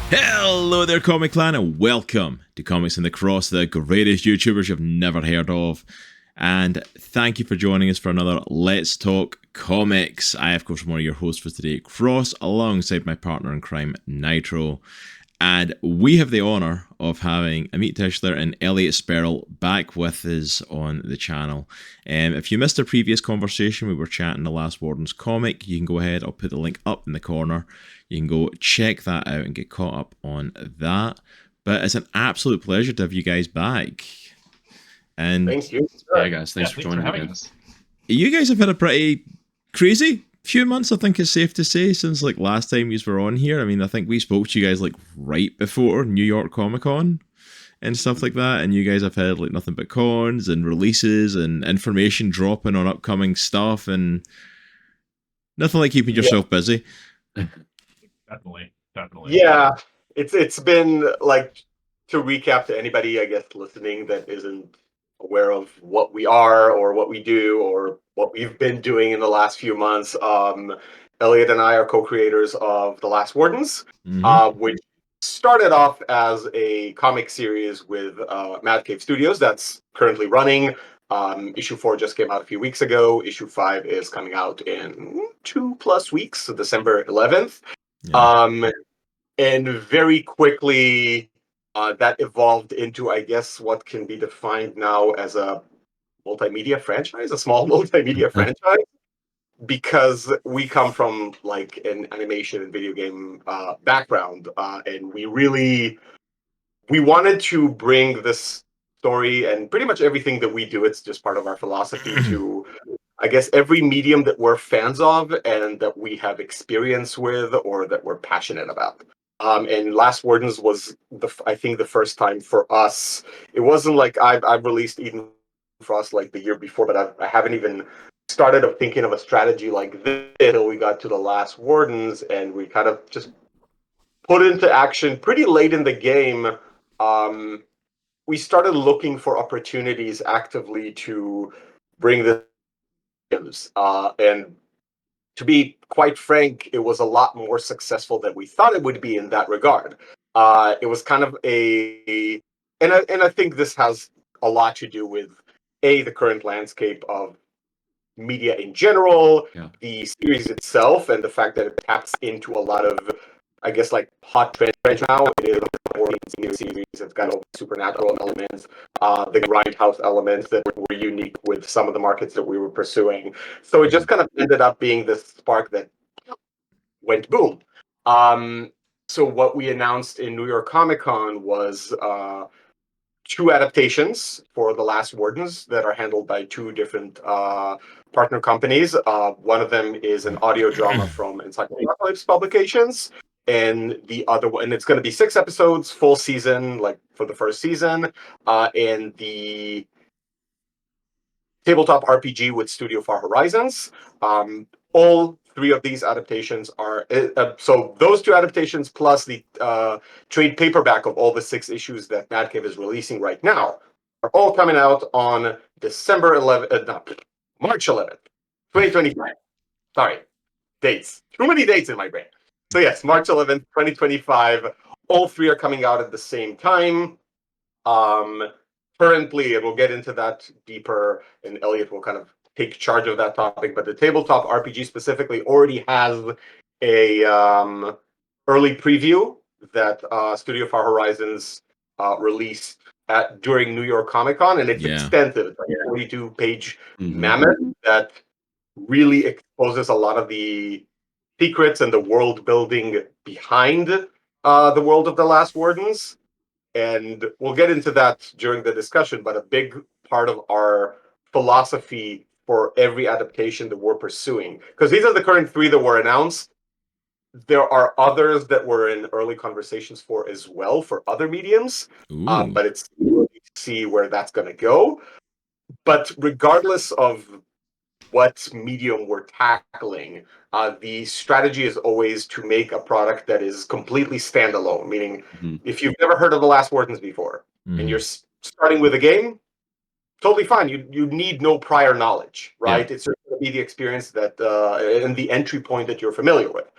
Hello there, Comic Clan, and welcome to Comics in the Cross, the greatest YouTubers you've never heard of. And thank you for joining us for another Let's Talk Comics. I, of course, am one of your hosts for today, Cross, alongside my partner in crime, Nitro. And we have the honour of having Amit Tishler and Elliot Sperl back with us on the channel. If you missed our previous conversation, we were chatting the last Wardens comic. You can go ahead, I'll put the link up in the corner. You can go check that out and get caught up on that. But it's an absolute pleasure to have you guys back. And thank you. Yeah, guys, thanks for joining us. You guys have had a pretty crazy few months, I think it's safe to say, since like last time you were on here. I mean, I think we spoke to you guys like right before New York Comic Con and stuff like that, and you guys have had like nothing but cons and releases and information dropping on upcoming stuff, and nothing like keeping yourself busy. Definitely. Yeah, it's been like, to recap to anybody, I guess, listening that isn't aware of what we are or what we do or what we've been doing in the last few months. Elliot and I are co-creators of The Last Wardens, which started off as a comic series with Mad Cave Studios that's currently running. Issue 4 just came out a few weeks ago. Issue 5 is coming out in 2+ weeks, so December 11th. Yeah. And very quickly, that evolved into, I guess, what can be defined now as a multimedia franchise, a small multimedia franchise, because we come from like an animation and video game background, and we wanted to bring this story and pretty much everything that we do. It's just part of our philosophy to, I guess, every medium that we're fans of and that we have experience with or that we're passionate about. And Last Wardens was, I think, the first time for us. It wasn't like I've released Eden Frost like the year before, but I haven't even started thinking of a strategy like this until we got to The Last Wardens, and we kind of just put into action pretty late in the game. We started looking for opportunities actively to bring this, and to be quite frank, it was a lot more successful than we thought it would be in that regard. It was kind of and I think this has a lot to do with the current landscape of media in general, the series itself, and the fact that it taps into a lot of, I guess, like hot trends now. It is a more series. It's got all the supernatural elements, the grindhouse elements that were unique with some of the markets that we were pursuing. So it just kind of ended up being this spark that went boom. So what we announced in New York Comic Con was 2 adaptations for The Last Wardens that are handled by 2 different partner companies. One of them is an audio drama from Encyclopocalypse Publications, and the other one, and it's going to be 6 episodes, full season, like for the first season, and the Tabletop RPG with Studio Far Horizons. All 3 of these adaptations are so those 2 adaptations plus the trade paperback of all the 6 issues that Mad Cave is releasing right now are all coming out on March 11th, 2025. Sorry, dates. Too many dates in my brain. So yes, March 11th, 2025. All 3 are coming out at the same time. Currently, and we'll get into that deeper, and Elliot will kind of take charge of that topic, but the Tabletop RPG specifically already has a early preview that Studio Far Horizons released during New York Comic Con, and it's extensive. It's like a 42-page mammoth that really exposes a lot of the secrets and the world building behind the world of The Last Wardens. And we'll get into that during the discussion, but a big part of our philosophy for every adaptation that we're pursuing, because these are the current 3 that were announced. There are others that we're in early conversations for as well for other mediums, but it's early to see where that's going to go. But regardless of what medium we're tackling, the strategy is always to make a product that is completely standalone, meaning if you've never heard of The Last Wardens before and you're starting with a game, totally fine. You need no prior knowledge, right? It's just going to be the experience that and the entry point that you're familiar with.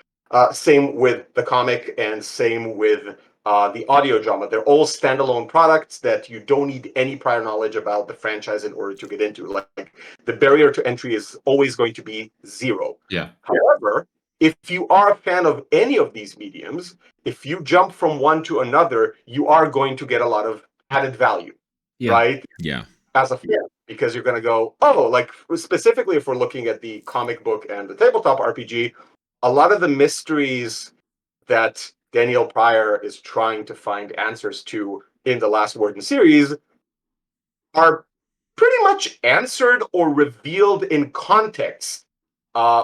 Same with the comic and same with the audio drama. They're all standalone products that you don't need any prior knowledge about the franchise in order to get into. Like the barrier to entry is always going to be zero. Yeah. However, if you are a fan of any of these mediums, if you jump from one to another, you are going to get a lot of added value, right? Yeah. As a fan, because you're going to go, oh, like specifically if we're looking at the comic book and the tabletop RPG, a lot of the mysteries that Daniel Pryor is trying to find answers to in the last Warden series are pretty much answered or revealed in context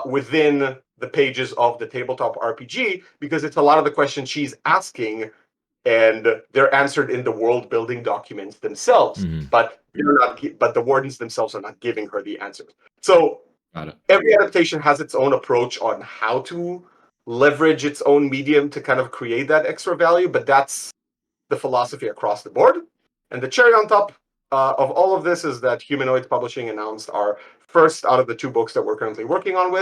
within the pages of the tabletop RPG, because it's a lot of the questions she's asking and they're answered in the world building documents themselves, but they're not. But the Wardens themselves are not giving her the answers. So every adaptation has its own approach on how to leverage its own medium to kind of create that extra value, but that's the philosophy across the board. And the cherry on top of all of this is that Humanoid Publishing announced our first out of the two books that we're currently working on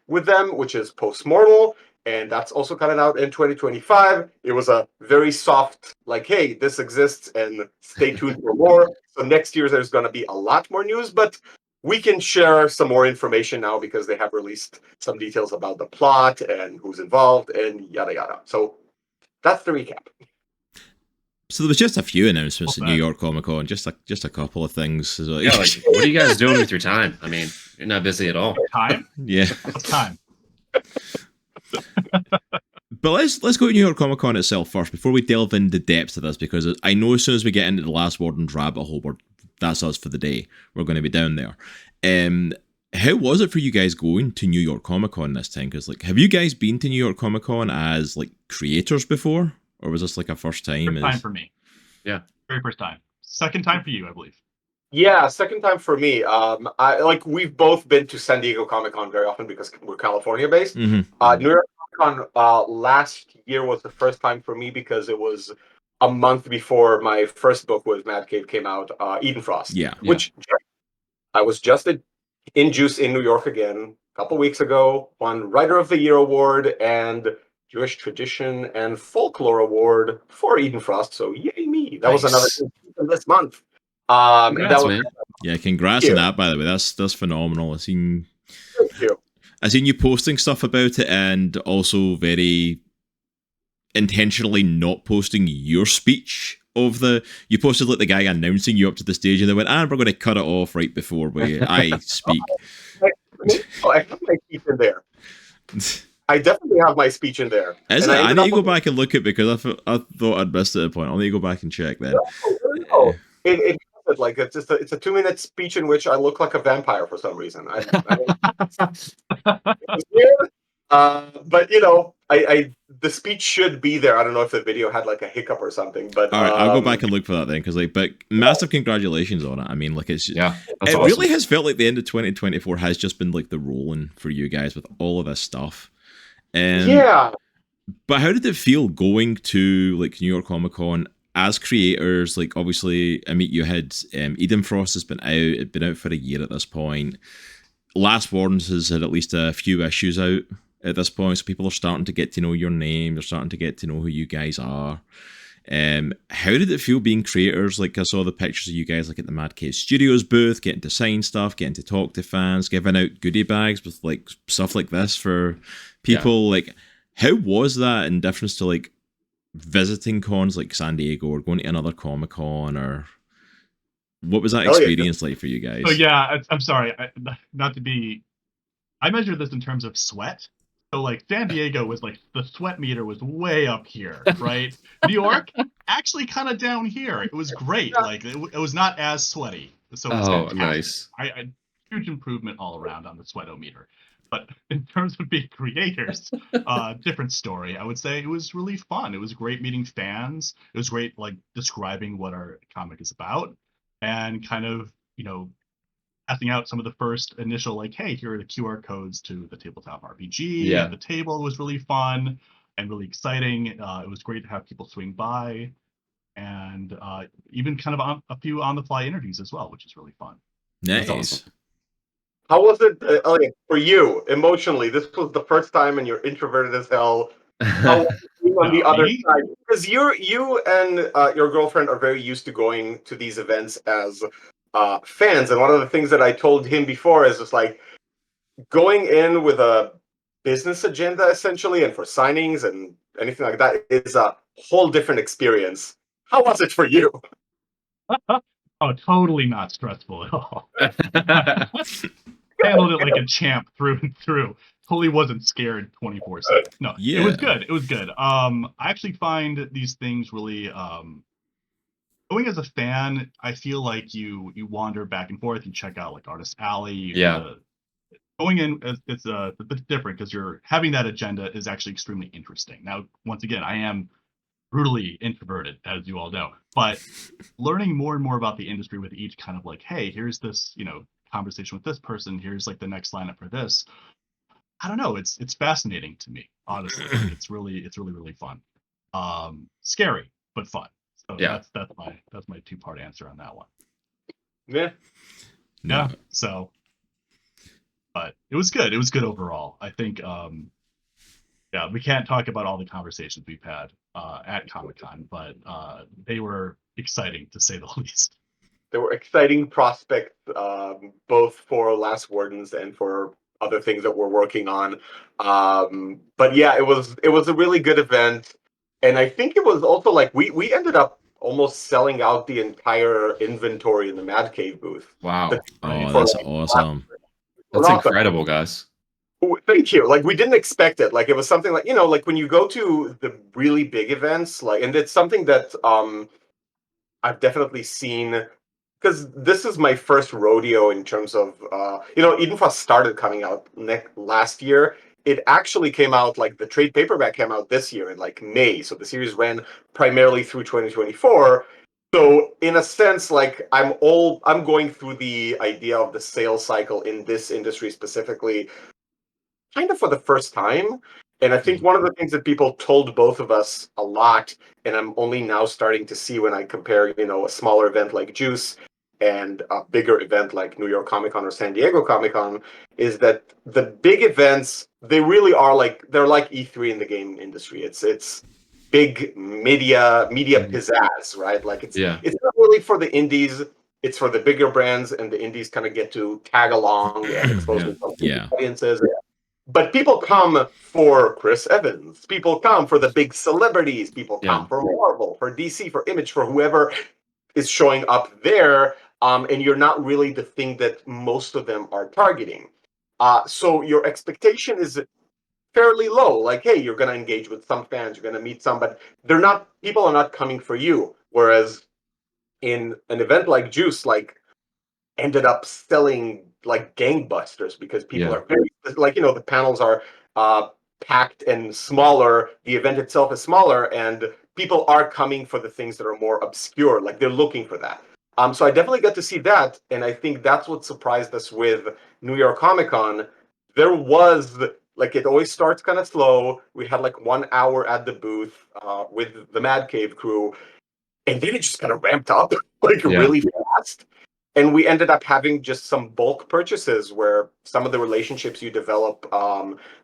with them, which is Postmortal, and that's also coming out in 2025. It was a very soft, like, hey, this exists and stay tuned for more. So next year there's going to be a lot more news, but we can share some more information now because they have released some details about the plot and who's involved and yada yada. So that's the recap. So there was just a few announcements at New York Comic Con, just a couple of things. Yeah, like, what are you guys doing with your time? I mean, you're not busy at all. Time? Yeah. What's time? But let's go to New York Comic Con itself first before we delve into the depths of this, because I know as soon as we get into the last Warden's rabbit hole, that's us for the day. We're going to be down there. How was it for you guys going to New York Comic Con this time? Because have you guys been to New York Comic Con as creators before, or was this a first time? First time for me. Yeah, very first time. Second time for you, I believe. Yeah, second time for me. We've both been to San Diego Comic Con very often because we're California based. New York Comic Con last year was the first time for me because it was a month before my first book with Mad Cave came out, Eden Frost. Which I was just in Juice in New York again a couple weeks ago. Won Writer of the Year award and Jewish Tradition and Folklore award for Eden Frost. So yay me! That was another thing this month. Congrats, man. Yeah, congrats on that, by the way. That's phenomenal. Thank you. I seen you posting stuff about it, and also very intentionally not posting your speech of you posted the guy announcing you up to the stage, and they went, we're going to cut it off right before I speak. I have my speech in there. I definitely have my speech in there. I need to go back and look at it because I thought I'd missed it at a point. I'll need to go back and check then. No. It's a 2-minute speech in which I look like a vampire for some reason. It's weird. But the speech should be there. I don't know if the video had a hiccup or something. But all right, I'll go back and look for that then, because but massive congratulations on it. I mean, it's it awesome. Really has felt like the end of 2024 has just been the rolling for you guys with all of this stuff. Yeah. But how did it feel going to New York Comic Con as creators? Obviously, Amit, you had Eden Frost has been out. It'd been out for a year at this point. Last Wardens has had at least a few issues out at this point, so people are starting to get to know your name. They're starting to get to know who you guys are. How did it feel being creators? I saw the pictures of you guys at the Mad Cave Studios booth, getting to sign stuff, getting to talk to fans, giving out goodie bags with stuff like this for people. How was that in difference to visiting cons like San Diego or going to another Comic Con, or what was that experience like for you guys? Oh yeah, I'm sorry, not to be. I measured this in terms of sweat. So San Diego was the sweat meter was way up here, right? New York actually kind of down here. It was great. It was not as sweaty. So it was fantastic. Nice. I huge improvement all around on the sweatometer. But in terms of being creators, different story. I would say it was really fun. It was great meeting fans. It was great describing what our comic is about, and kind of passing out some of the first initial hey, here are the QR codes to the Tabletop RPG. Yeah. The table was really fun and really exciting. It was great to have people swing by, and even kind of a few on the fly interviews as well, which is really fun. Nice. That's awesome. How was it, Elliot, for you emotionally? This was the first time, and you're introverted as hell. How was it being on the other side? Because you and your girlfriend are very used to going to these events as fans, and one of the things that I told him before is just like going in with a business agenda essentially, and for signings and anything like that is a whole different experience. How was it for you? Oh, totally not stressful at all. Handled it like a champ through and through. Totally wasn't scared 24/7. No, Yeah. It was good. It was good. I actually find these things really going as a fan. I feel like you wander back and forth. You check out like Artist Alley. Yeah. Going in, it's a bit different because you're having that agenda is actually extremely interesting. Now, once again, I am brutally introverted, as you all know, but learning more and more about the industry with each kind of like, hey, here's this, conversation with this person. Here's like the next lineup for this. I don't know. It's fascinating to me, honestly. Like, it's really fun. Scary but fun. So Yeah. that's my 2-part answer on that one. Yeah. No. Yeah. So, but it was good. It was good overall. I think. Yeah, we can't talk about all the conversations we've had at Comic-Con, but they were exciting to say the least. There were exciting prospects, both for Last Wardens and for other things that we're working on. But yeah, it was a really good event, and I think it was also like we ended up almost selling out the entire inventory in the Mad Cave booth. Wow. Oh, that's awesome. That's incredible, guys. Thank you. Like, we didn't expect it. Like, it was something like, like when you go to the really big events, like, and it's something that I've definitely seen, because this is my first rodeo in terms of, Eden Frost started coming out last year. It actually came out, like, the trade paperback came out this year in, like, May. So the series ran primarily through 2024. So in a sense, like, I'm going through the idea of the sales cycle in this industry specifically kind of for the first time. And I think one of the things that people told both of us a lot, and I'm only now starting to see when I compare, a smaller event like Juice and a bigger event like New York Comic Con or San Diego Comic Con, is that the big events, they really are like, they're like E3 in the game industry. It's big media pizzazz, right? Like it's not really for the indies. It's for the bigger brands, and the indies kind of get to tag along and expose themselves to audiences. But people come for Chris Evans. People come for the big celebrities. People come for Marvel, for DC, for Image, for whoever is showing up there. And you're not really the thing that most of them are targeting. So your expectation is fairly low. Like, hey, you're going to engage with some fans. You're going to meet some, but people are not coming for you. Whereas in an event like Juice, like, ended up selling like gangbusters because people are very, like, the panels are packed and smaller. The event itself is smaller, and people are coming for the things that are more obscure. Like, they're looking for that. So I definitely got to see that, and I think that's what surprised us with New York Comic Con. There was, like, it always starts kind of slow. We had like 1 hour at the booth with the Mad Cave crew, and then it just kind of ramped up like really fast. And we ended up having just some bulk purchases where some of the relationships you develop.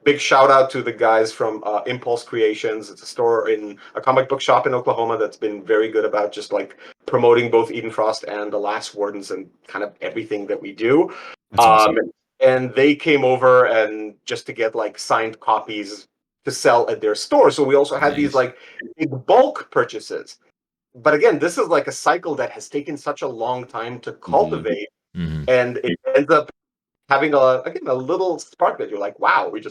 Big shout out to the guys from Impulse Creations. It's a comic book shop in Oklahoma that's been very good about just like promoting both Eden Frost and the Last Wardens and kind of everything that we do. That's awesome. And they came over and just to get like signed copies to sell at their store. So we also had these like big bulk purchases. But again, this is like a cycle that has taken such a long time to cultivate, and it ends up having a little spark that you're like, wow, we're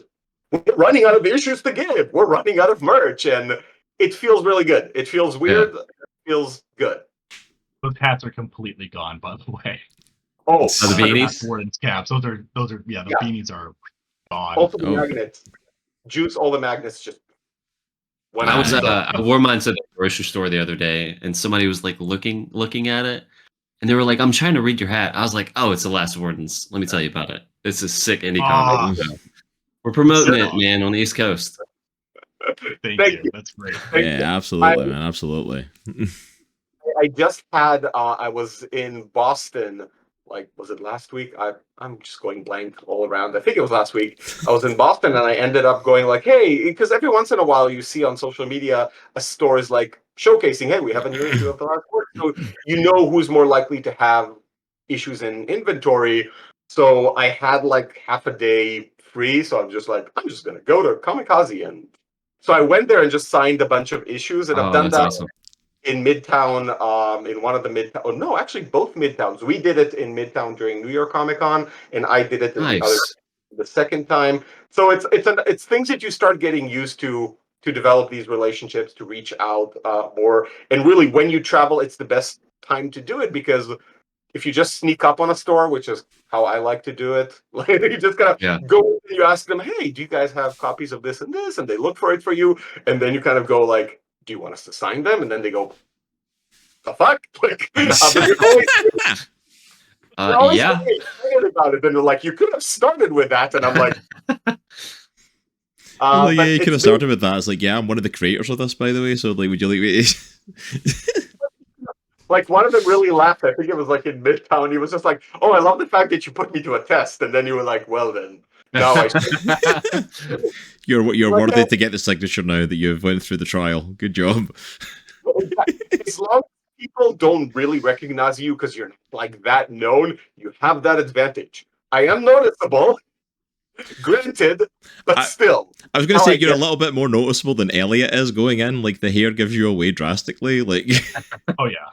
running out of issues to give. We're running out of merch, and it feels really good. It feels weird. It feels good. Those hats are completely gone, by the way. Oh, the beanies, Wardens caps. Those are beanies are gone. Also the magnets, Juice. All the magnets just. When I wore mine to the grocery store the other day, and somebody was like looking at it, and they were like, "I'm trying to read your hat." I was like, "Oh, it's the Last Wardens. Let me tell you about it. It's a sick indie comic. So we're promoting it, man, on the East Coast." Thank you. That's great. Absolutely, man. Absolutely. I just had. I was in Boston like, was it last week? I'm just going blank all around. I think it was last week. I was in Boston and I ended up going like, hey, because every once in a while you see on social media a store is like showcasing, hey, we have a new issue of the last word. So you know who's more likely to have issues in inventory. So I had like half a day free. So I'm just like, I'm just going to go to Kamikaze. And so I went there and just signed a bunch of issues. And I've done that's that awesome. in Midtown, in one of the Midtown. Oh no, actually both Midtowns. We did it in Midtown during New York Comic Con, and I did it in the other Nice. the second time. So it's things that you start getting used to develop these relationships, to reach out more. And really, when you travel, it's the best time to do it, because if you just sneak up on a store, which is how I like to do it, like you just kind Yeah. of go and you ask them, hey, do you guys have copies of this and this? And they look for it for you, and then you kind of go like, do you want us to sign them? And then they go, the fuck? Like, they're always Yeah. getting excited about it. And they're like, you could have started with that. And I'm like, Well, yeah, but you could have it's started with that. It's like, yeah, I'm one of the creators of this, by the way. So, like, would you like me to... like one of them really laughed. I think it was like in Midtown. He was just like, oh, I love the fact that you put me to a test. And then you were like, well, then. No, You're worthy to get the signature now that you've went through the trial. Good job. as long as people don't really recognize you because you're like that known, you have that advantage. I am noticeable, granted, but still. I was going to say you're a little bit more noticeable than Elliot is going in. Like, the hair gives you away drastically. Like, Oh yeah.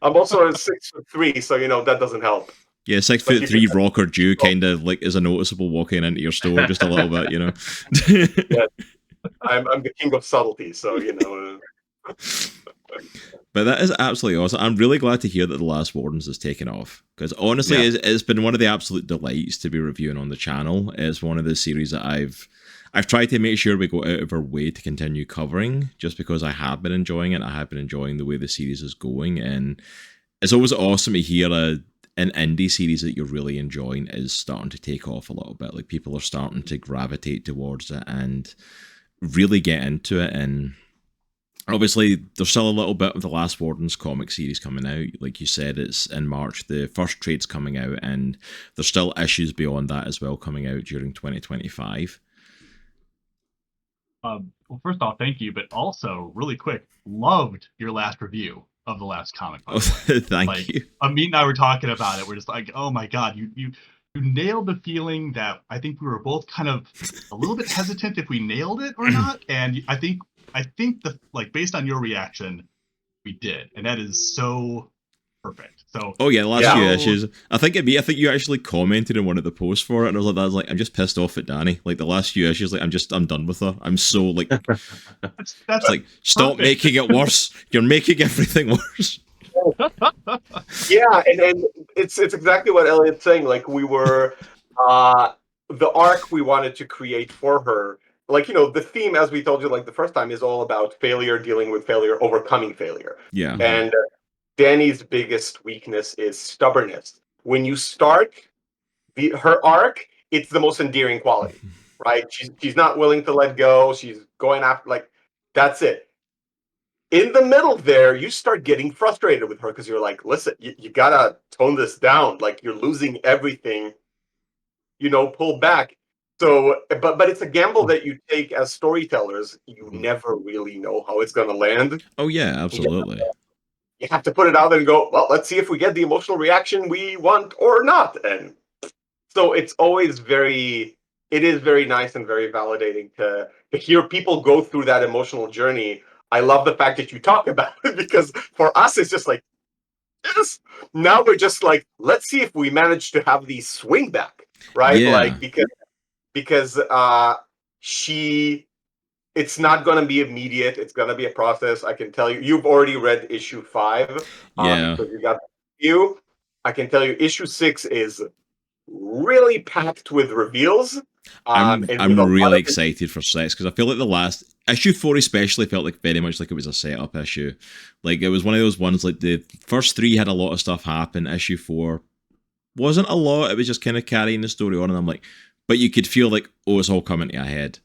I'm also 6'3", so that doesn't help. Yeah, 6'3" rocker Jew kind of like is a noticeable walking into your store just a little bit, Yeah, I'm the king of subtlety, so But that is absolutely awesome. I'm really glad to hear that The Last Wardens has taken off, because honestly, it's been one of the absolute delights to be reviewing on the channel. It's one of the series that I've tried to make sure we go out of our way to continue covering, just because I have been enjoying it. I have been enjoying the way the series is going, and it's always awesome to hear an indie series that you're really enjoying is starting to take off a little bit. Like, people are starting to gravitate towards it and really get into it. And obviously, there's still a little bit of the Last Wardens comic series coming out. Like you said, it's in March. The first trade's coming out, and there's still issues beyond that as well coming out during 2025. Well, first off, thank you, but also, really quick, loved your last review of the last comic. Oh, thank you. Amit and I were talking about it. We're just like, oh my god, you nailed the feeling that I think we were both kind of a little bit hesitant if we nailed it or not. And I think the based on your reaction, we did, and that is so perfect. So the last few issues. I think you actually commented in one of the posts for it, and I was like, I'm just pissed off at Danny. Like, the last few issues, like, I'm done with her. I'm so like, that's like, stop making it worse. You're making everything worse. Yeah, and it's exactly what Elliot's saying. Like, we were the arc we wanted to create for her. Like, the theme, as we told you, like the first time, is all about failure, dealing with failure, overcoming failure. Yeah. And Danny's biggest weakness is stubbornness. When you start her arc, it's the most endearing quality, right? She's not willing to let go. She's going after, like, that's it. In the middle there, you start getting frustrated with her because you're like, listen, you gotta tone this down. Like, you're losing everything. Pull back. So, but it's a gamble that you take as storytellers. You never really know how it's gonna land. Oh yeah, absolutely. You have to put it out there and go, well, let's see if we get the emotional reaction we want or not. And so it is very nice and very validating to hear people go through that emotional journey. I love the fact that you talk about it, because for us, it's just like, yes, now we're just like, let's see if we manage to have these swing back, right? Yeah. Like, because it's not going to be immediate. It's going to be a process. I can tell you, you've already read issue 5. Yeah. So you got you. I can tell you, issue 6 is really packed with reveals. I'm really excited for 6, because I feel like the last issue 4 especially felt like very much like it was a setup issue. Like, it was one of those ones, like, the first 3 had a lot of stuff happen. Issue 4 wasn't a lot. It was just kind of carrying the story on, and I'm like, but you could feel like, oh, it's all coming to a head.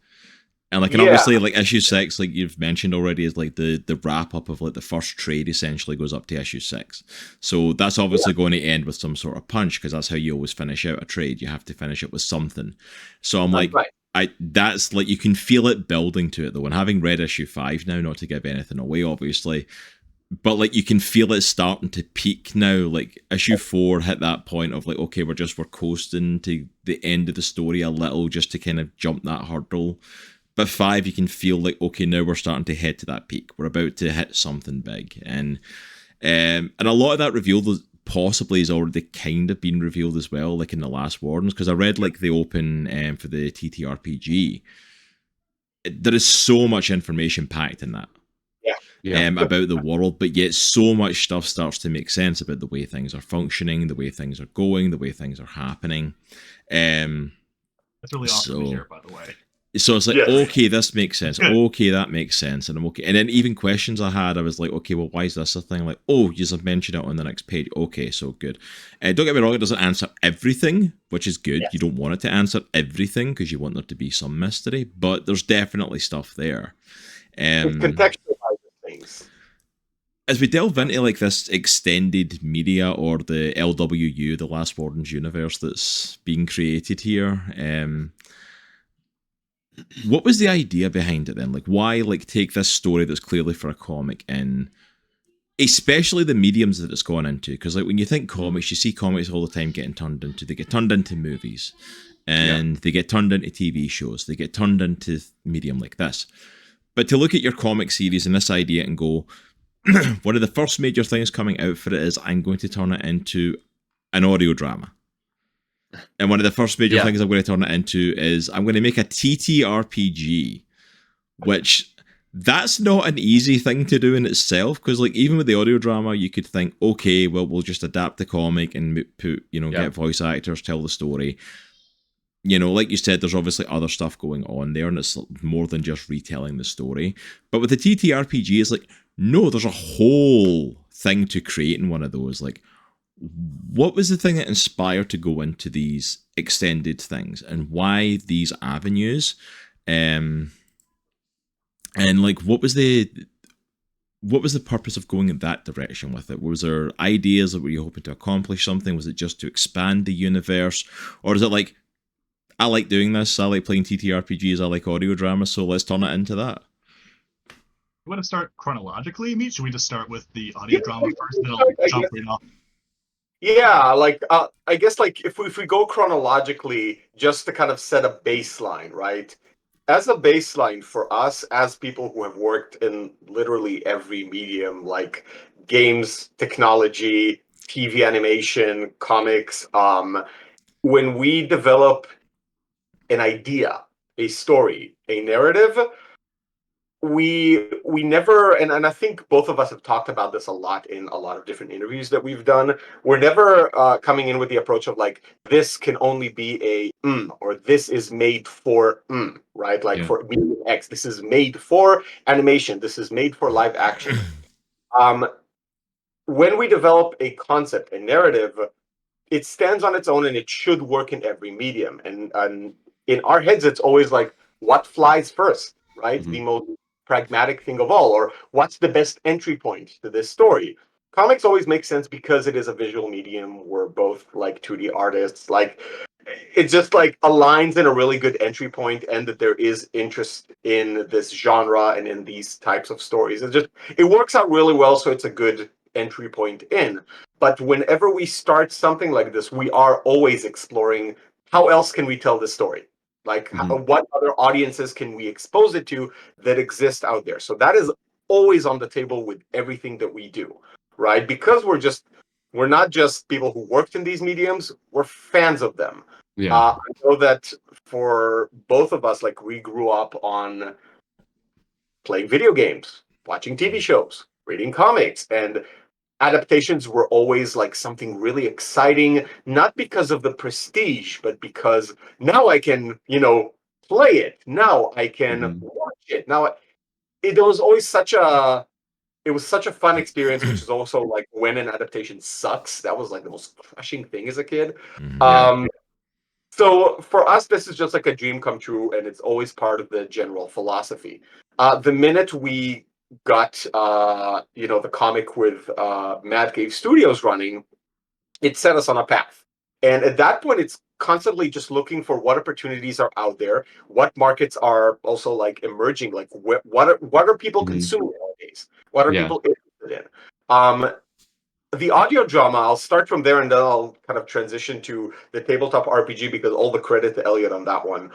And like, and Yeah. obviously, like issue 6, like you've mentioned already, is like the wrap up of like the first trade essentially goes up to issue 6. So that's obviously going to end with some sort of punch, because that's how you always finish out a trade. You have to finish it with something. So I'm like, right. that's like, you can feel it building to it though. And having read issue 5 now, not to give anything away, obviously, but like you can feel it starting to peak now. Like issue 4 hit that point of like, okay, we're coasting to the end of the story a little, just to kind of jump that hurdle. But 5, you can feel like, okay, now we're starting to head to that peak. We're about to hit something big, and a lot of that reveal possibly has already kind of been revealed as well, like in the last Wardens, because I read like the open for the TTRPG. There is so much information packed in that. About the world, but yet so much stuff starts to make sense about the way things are functioning, the way things are going, the way things are happening. That's really awesome to hear, by the way. So it's like, okay, this makes sense. Okay, that makes sense. And I'm okay. And then even questions I had, I was like, okay, well, why is this a thing? Like, oh, you just mentioned it on the next page. Okay, so good. Don't get me wrong, it doesn't answer everything, which is good. You don't want it to answer everything because you want there to be some mystery, but there's definitely stuff there. It contextualizes things. As we delve into like this extended media, or the LWU, the Last Wardens universe that's being created here, what was the idea behind it then? Like, why like take this story that's clearly for a comic, and especially the mediums that it's gone into? Because like when you think comics, you see comics all the time getting turned into, they get turned into movies, and they get turned into TV shows, they get turned into medium like this. But to look at your comic series and this idea and go, one of the first major things coming out for it is, I'm going to turn it into an audio drama. And one of the first major things I'm going to turn it into is, I'm going to make a TTRPG, which that's not an easy thing to do in itself, because like even with the audio drama, you could think, okay, well, we'll just adapt the comic and put, get voice actors, tell the story. Like you said, there's obviously other stuff going on there, and it's more than just retelling the story. But with the TTRPG, it's like, no, there's a whole thing to creating one of those. Like, what was the thing that inspired to go into these extended things, and why these avenues? And like, what was the purpose of going in that direction with it? Was there ideas that were you hoping to accomplish something? Was it just to expand the universe, or is it like, I like doing this, I like playing TTRPGs, I like audio dramas, so let's turn it into that? You want to start chronologically, Meet? Should we just start with the audio drama first, then I'll jump right off? Yeah, like I guess like if we go chronologically, just to kind of set a baseline, right? As a baseline for us, as people who have worked in literally every medium, like games, technology, TV animation, comics, when we develop an idea, a story, a narrative, we never, and I think both of us have talked about this a lot in a lot of different interviews that we've done. We're never coming in with the approach of like, this can only be a or this is made for right? Like for medium X, this is made for animation, this is made for live action. When we develop a concept, a narrative, it stands on its own and it should work in every medium. And in our heads, it's always like, what flies first, right? The most pragmatic thing of all, or what's the best entry point to this story? Comics always make sense because it is a visual medium. We're both like 2D artists. Like, it just like aligns in a really good entry point, and that there is interest in this genre and in these types of stories. It works out really well, so it's a good entry point in. But whenever we start something like this, we are always exploring, how else can we tell this story? Like, what other audiences can we expose it to that exist out there? So that is always on the table with everything that we do, right? Because we're not just people who worked in these mediums, we're fans of them. I know that for both of us, like, we grew up on playing video games, watching TV shows, reading comics, and adaptations were always like something really exciting, not because of the prestige, but because now I can, play it. Now I can watch it. Now it was always such a fun experience, which is also like when an adaptation sucks. That was like the most crushing thing as a kid. So for us, this is just like a dream come true, and it's always part of the general philosophy. The minute we got, the comic with Mad Cave Studios running, it set us on a path. And at that point, it's constantly just looking for what opportunities are out there, what markets are also like emerging, like what are people consuming nowadays, what are people interested in. The audio drama, I'll start from there and then I'll kind of transition to the tabletop RPG because all the credit to Elliot on that one.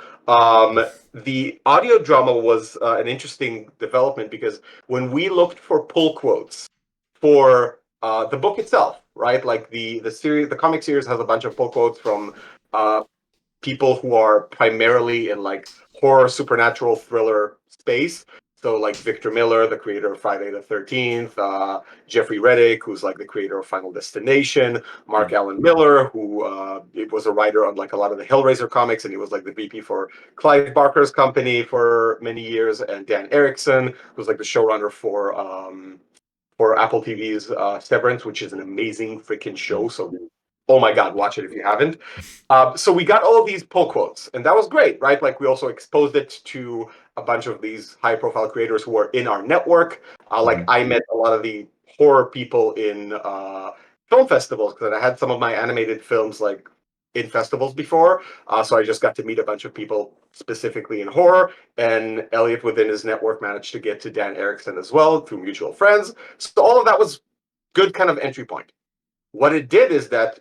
The audio drama was an interesting development because when we looked for pull quotes for the book itself, right? Like the series, the comic series has a bunch of pull quotes from people who are primarily in like horror, supernatural, thriller space. So like Victor Miller, the creator of Friday the 13th, Jeffrey Reddick, who's like the creator of Final Destination, Mark Allen Miller, who was a writer on like a lot of the Hellraiser comics, and he was like the VP for Clive Barker's company for many years, and Dan Erickson, who's like the showrunner for Apple TV's Severance, which is an amazing freaking show. So, oh my God, watch it if you haven't. So we got all of these pull quotes, and that was great, right? Like we also exposed it to a bunch of these high-profile creators who are in our network. Like I met a lot of the horror people in film festivals because I had some of my animated films like in festivals before. So I just got to meet a bunch of people specifically in horror, and Elliot within his network managed to get to Dan Erickson as well through mutual friends. So all of that was good kind of entry point. What it did is that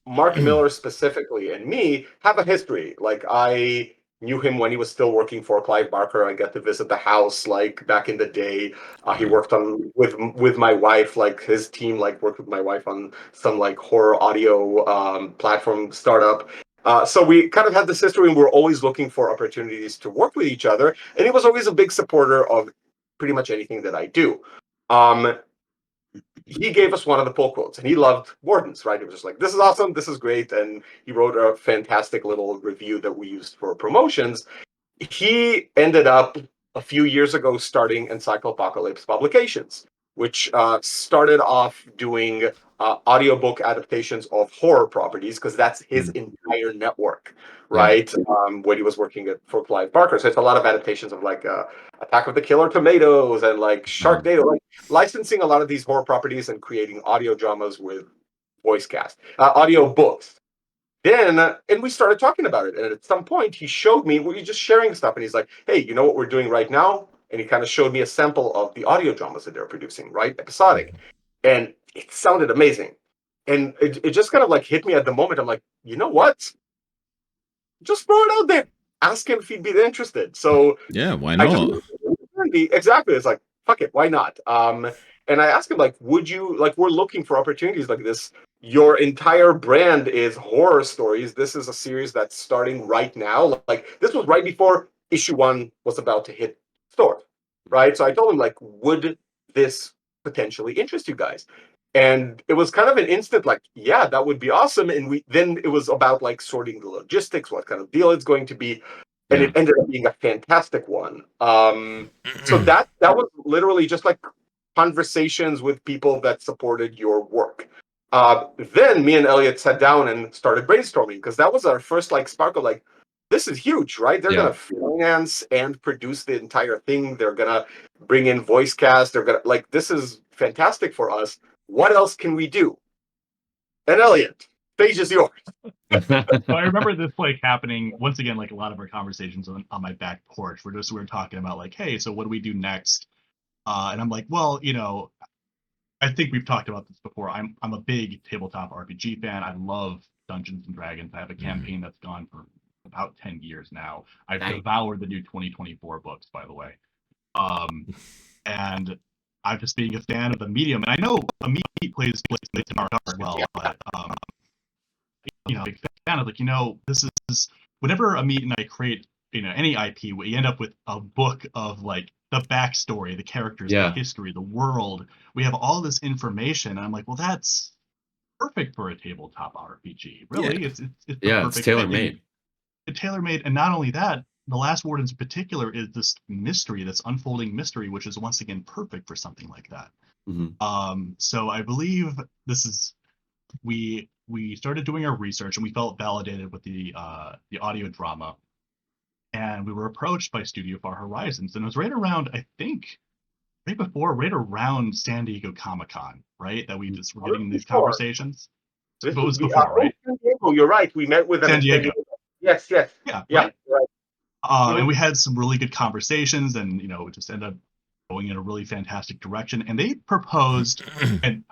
Mark Miller specifically and me have a history. Like I knew him when he was still working for Clive Barker. I got to visit the house like back in the day. He worked on with my wife, like his team like worked with my wife on some like horror audio platform startup. So we kind of had this history, and we're always looking for opportunities to work with each other. And he was always a big supporter of pretty much anything that I do. He gave us one of the pull quotes, and he loved Wardens, right? He was just like, this is awesome, this is great. And he wrote a fantastic little review that we used for promotions. He ended up a few years ago starting Encyclopocalypse Publications, which started off doing audiobook adaptations of horror properties, because that's his entire network, right? When he was working for Clive Barker. So it's a lot of adaptations of like Attack of the Killer Tomatoes and like Sharknado, like licensing a lot of these horror properties and creating audio dramas with voice cast, audio books. Then, and we started talking about it. And at some point, he showed me, we were just sharing stuff. And he's like, hey, you know what we're doing right now? And he kind of showed me a sample of the audio dramas that they're producing, right? Episodic. And it sounded amazing. And it just kind of like hit me at the moment. I'm like, you know what? Just throw it out there. Ask him if he'd be interested. So yeah, why not? Exactly. It's like, fuck it, why not? And I asked him, like, would you, like, we're looking for opportunities like this. Your entire brand is horror stories. This is a series that's starting right now. Like, this was right before issue 1 was about to hit stores, right? So I told him, like, would this potentially interest you guys? And it was kind of an instant, like, yeah, that would be awesome. And then it was about like sorting the logistics, what kind of deal it's going to be. And it ended up being a fantastic one. So that was literally just like conversations with people that supported your work. Then me and Elliot sat down and started brainstorming, because that was our first like spark of like, this is huge, right? They're gonna finance and produce the entire thing. They're gonna bring in voice cast. They're gonna like, this is fantastic for us. What else can we do? And Elliot, stage is yours. So I remember this like happening once again, like a lot of our conversations on my back porch. We were talking about like, hey, so what do we do next? And I'm like, well, I think we've talked about this before. I'm a big tabletop RPG fan. I love Dungeons and Dragons. I have a campaign that's gone for about 10 years now. I've devoured the new 2024 books, by the way. And I'm just being a fan of the medium. And I know Amit plays tomorrow as well, but big fan of like, this is whenever Amit and I create, any IP, we end up with a book of like the backstory, the characters, the history, the world. We have all this information, and I'm like, well, that's perfect for a tabletop RPG. Really, it's it's tailor-made. It's tailor-made, and not only that, The Last Wardens in particular is this mystery, this unfolding mystery, which is once again perfect for something like that. So I believe we we started doing our research, and we felt validated with the audio drama. And we were approached by Studio Far Horizons, and it was right around, I think, right around San Diego Comic-Con, right? That we just were getting these conversations. This was before, right? San Diego, you're right. We met with them San in Diego. Yes. Yeah, Yeah. right. And we had some really good conversations, and it just ended up going in a really fantastic direction. And they proposed, and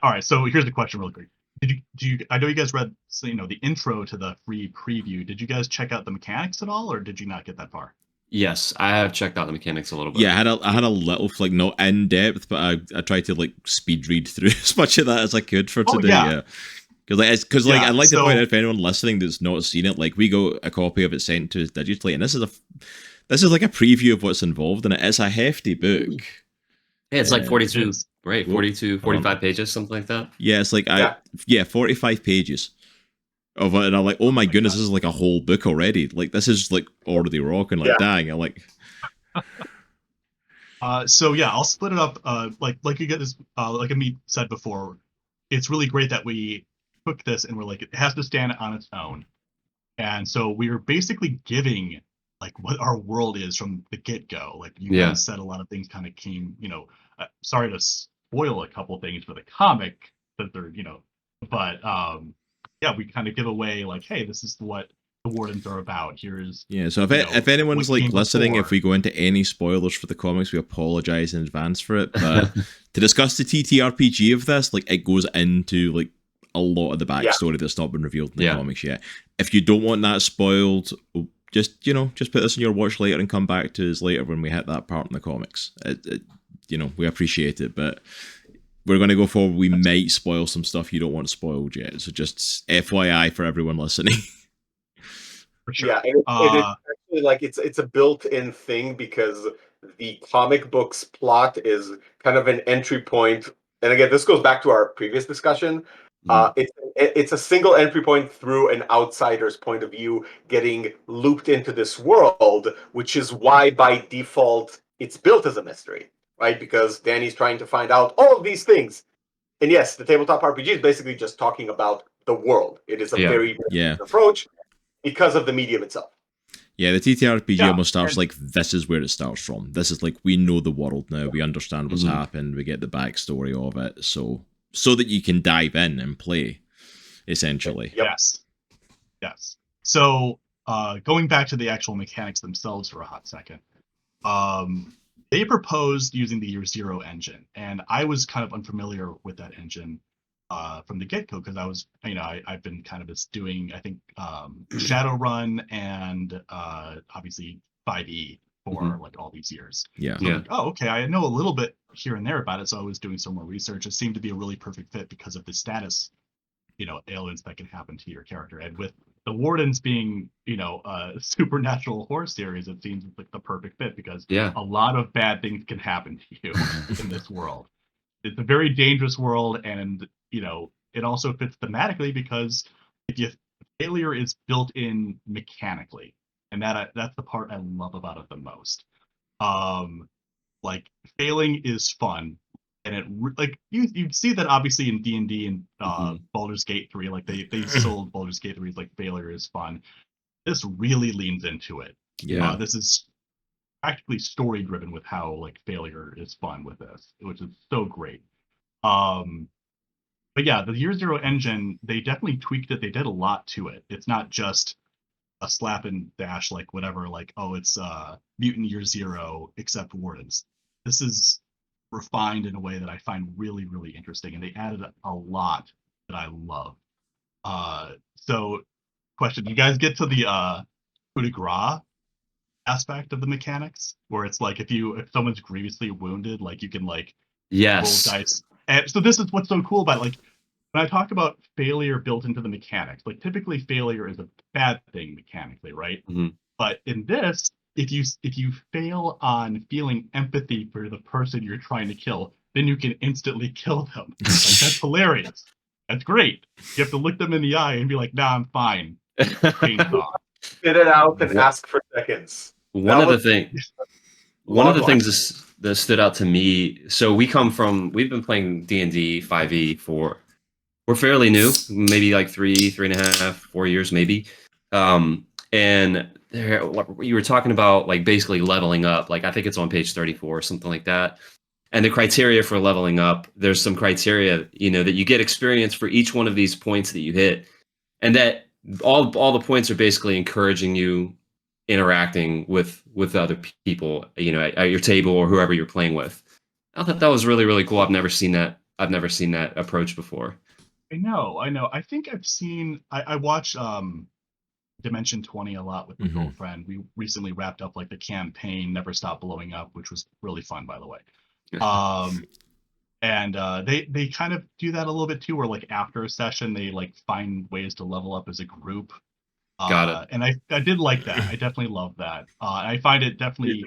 all right, so here's the question really quick. Did you I know you guys read the intro to the free preview. Did you guys check out the mechanics at all, or did you not get that far? Yes, I have checked out the mechanics a little bit. Yeah, I had a little, like, not in depth, but I tried to, like, speed read through as much of that as I could for today. Yeah. Because I'd like to point out, if anyone listening that's not seen it, like, we got a copy of it sent to us digitally, and this is like a preview of what's involved in it. It's a hefty book. Yeah, it's like 42, right? 42, 45 pages, something like that. Yeah, it's like 45 pages of it, and I'm like, oh my goodness, this is like a whole book already. Like, this is like already rocking. Like, dang, I'm like. So yeah, I'll split it up. Like you guys, like Amit said before, it's really great that we took this and we're like, it has to stand on its own. And so we were basically giving like what our world is from the get-go. Like you guys said, a lot of things kind of came, sorry to spoil a couple things for the comic that they're, but yeah, we kind of give away like, hey, this is what the Wardens are about. Here's so if anyone's like listening, if we go into any spoilers for the comics, we apologize in advance for it. But to discuss the TTRPG of this, like, it goes into like a lot of the backstory that's not been revealed in the comics yet. If you don't want that spoiled, just put this in your watch later and come back to us later when we hit that part in the comics. We appreciate it, but we're going to go forward. We might spoil some stuff you don't want spoiled yet, so just FYI for everyone listening. For sure. Yeah, and it is actually like it's a built-in thing, because the comic book's plot is kind of an entry point. And again, this goes back to our previous discussion. It's a single entry point through an outsider's point of view, getting looped into this world, which is why by default it's built as a mystery, right? Because Danny's trying to find out all of these things. And yes, the tabletop RPG is basically just talking about the world. It is a very different approach because of the medium itself. Yeah, the TTRPG almost starts like, this is where it starts from. This is like, we know the world now. We understand what's happened. We get the backstory of it. So that you can dive in and play, essentially. Yes. So going back to the actual mechanics themselves for a hot second, they proposed using the Year Zero engine, and I was kind of unfamiliar with that engine from the get-go, because I was, I've been kind of just doing, I think, Shadowrun and obviously 5e for like all these years. Yeah. So like, oh, okay, I know a little bit here and there about it, so I was doing some more research. It seemed to be a really perfect fit because of the status, ailments that can happen to your character. And with the Wardens being, a supernatural horror series, it seems like the perfect fit, because a lot of bad things can happen to you in this world. It's a very dangerous world, and it also fits thematically, because failure is built in mechanically, and that's the part I love about it the most. Like, failing is fun, and it like you see that obviously in D&D and Baldur's Gate 3, like they sold Baldur's Gate 3 as like failure is fun. This really leans into it. This is practically story driven with how like failure is fun with this, which is so great. But yeah, the Year Zero engine, they definitely tweaked it. They did a lot to it. It's not just a slap and dash, like whatever, like, oh, it's Mutant Year Zero except Wardens. This is refined in a way that I find really, really interesting, and they added a lot that I love. So, question: do you guys get to the coup de grace aspect of the mechanics, where it's like if someone's grievously wounded, like you can like roll dice? And so this is what's so cool about it. Like, when I talk about failure built into the mechanics, like typically failure is a bad thing mechanically, right? But in this, if you fail on feeling empathy for the person you're trying to kill, then you can instantly kill them. Like, that's hilarious. That's great. You have to look them in the eye and be like, "Nah, I'm fine." Chainsaw. Spit it out and ask for seconds. One of the things that stood out to me. So we've been playing D&D 5e for we're fairly new, maybe like 3.5, 4 years, maybe. And there, you were talking about like basically leveling up. Like I think it's on page 34 or something like that. And the criteria for leveling up, there's some criteria, that you get experience for each one of these points that you hit, and that all the points are basically encouraging you interacting with other people, at your table or whoever you're playing with. I thought that was really, really cool. I've never seen that approach before. I know. I think I've seen. I watch Dimension 20 a lot with my girlfriend. We recently wrapped up like the campaign Never Stop Blowing Up, which was really fun, by the way. And they kind of do that a little bit too, where like after a session they like find ways to level up as a group. Got it. And I did like that. I definitely love that. I find it definitely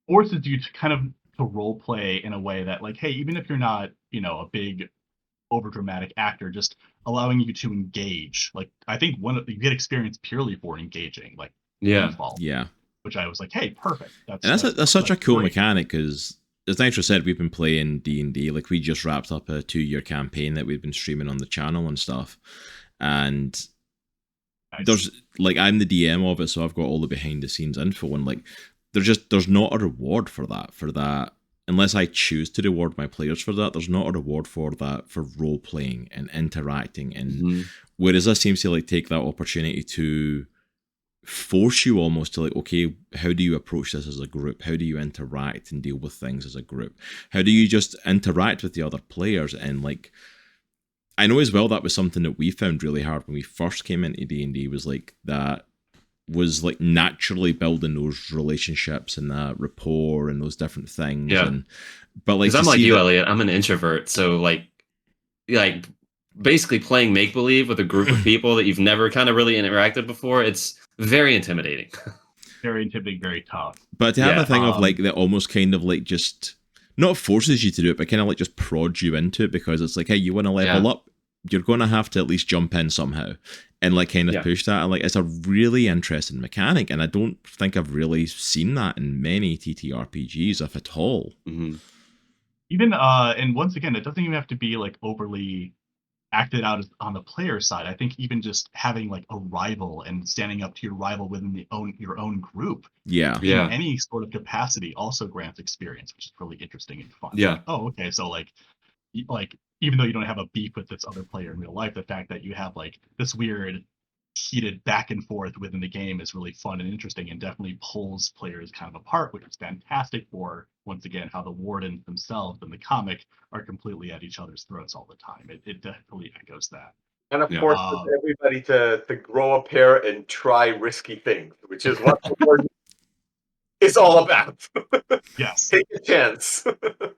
forces you to kind of to role play in a way that like, hey, even if you're not, a big overdramatic actor, just allowing you to engage. Like I think you get experience purely for engaging, like default. Yeah. Which I was like, hey, perfect. That's such a cool mechanic, because as Nitro said, we've been playing D&D. Like we just wrapped up a 2-year campaign that we've been streaming on the channel and stuff. And there's like, I'm the DM of it, so I've got all the behind the scenes info, and like there's not a reward for that. Unless I choose to reward my players for that, there's not a reward for that, for role playing and interacting. And whereas this seems to like take that opportunity to force you almost to like, okay, how do you approach this as a group? How do you interact and deal with things as a group? How do you just interact with the other players? And like, I know as well that was something that we found really hard when we first came into D&D, was like that was like naturally building those relationships and that rapport and those different things. Yeah. But like, because I'm like you, Elliot, I'm an introvert, so like basically playing make believe with a group of people that you've never kind of really interacted before, it's very intimidating. Very intimidating, very tough. But to have a thing of like that almost kind of like just not forces you to do it, but kind of like just prods you into it, because it's like, hey, you want to level up, you're going to have to at least jump in somehow and like kind of push that. And like, it's a really interesting mechanic, and I don't think I've really seen that in many TTRPGs, if at all. Even and once again, it doesn't even have to be like overly acted out on the player side. I think even just having like a rival and standing up to your rival within your own group, in any sort of capacity, also grants experience, which is really interesting and fun. Yeah. Like, oh, okay, so like even though you don't have a beef with this other player in real life, the fact that you have like this weird heated back and forth within the game is really fun and interesting, and definitely pulls players kind of apart, which is fantastic for, once again, how the Wardens themselves in the comic are completely at each other's throats all the time. It definitely echoes that. And of course, everybody to grow a pair and try risky things, which is what the Warden is all about. Yes. Take a chance.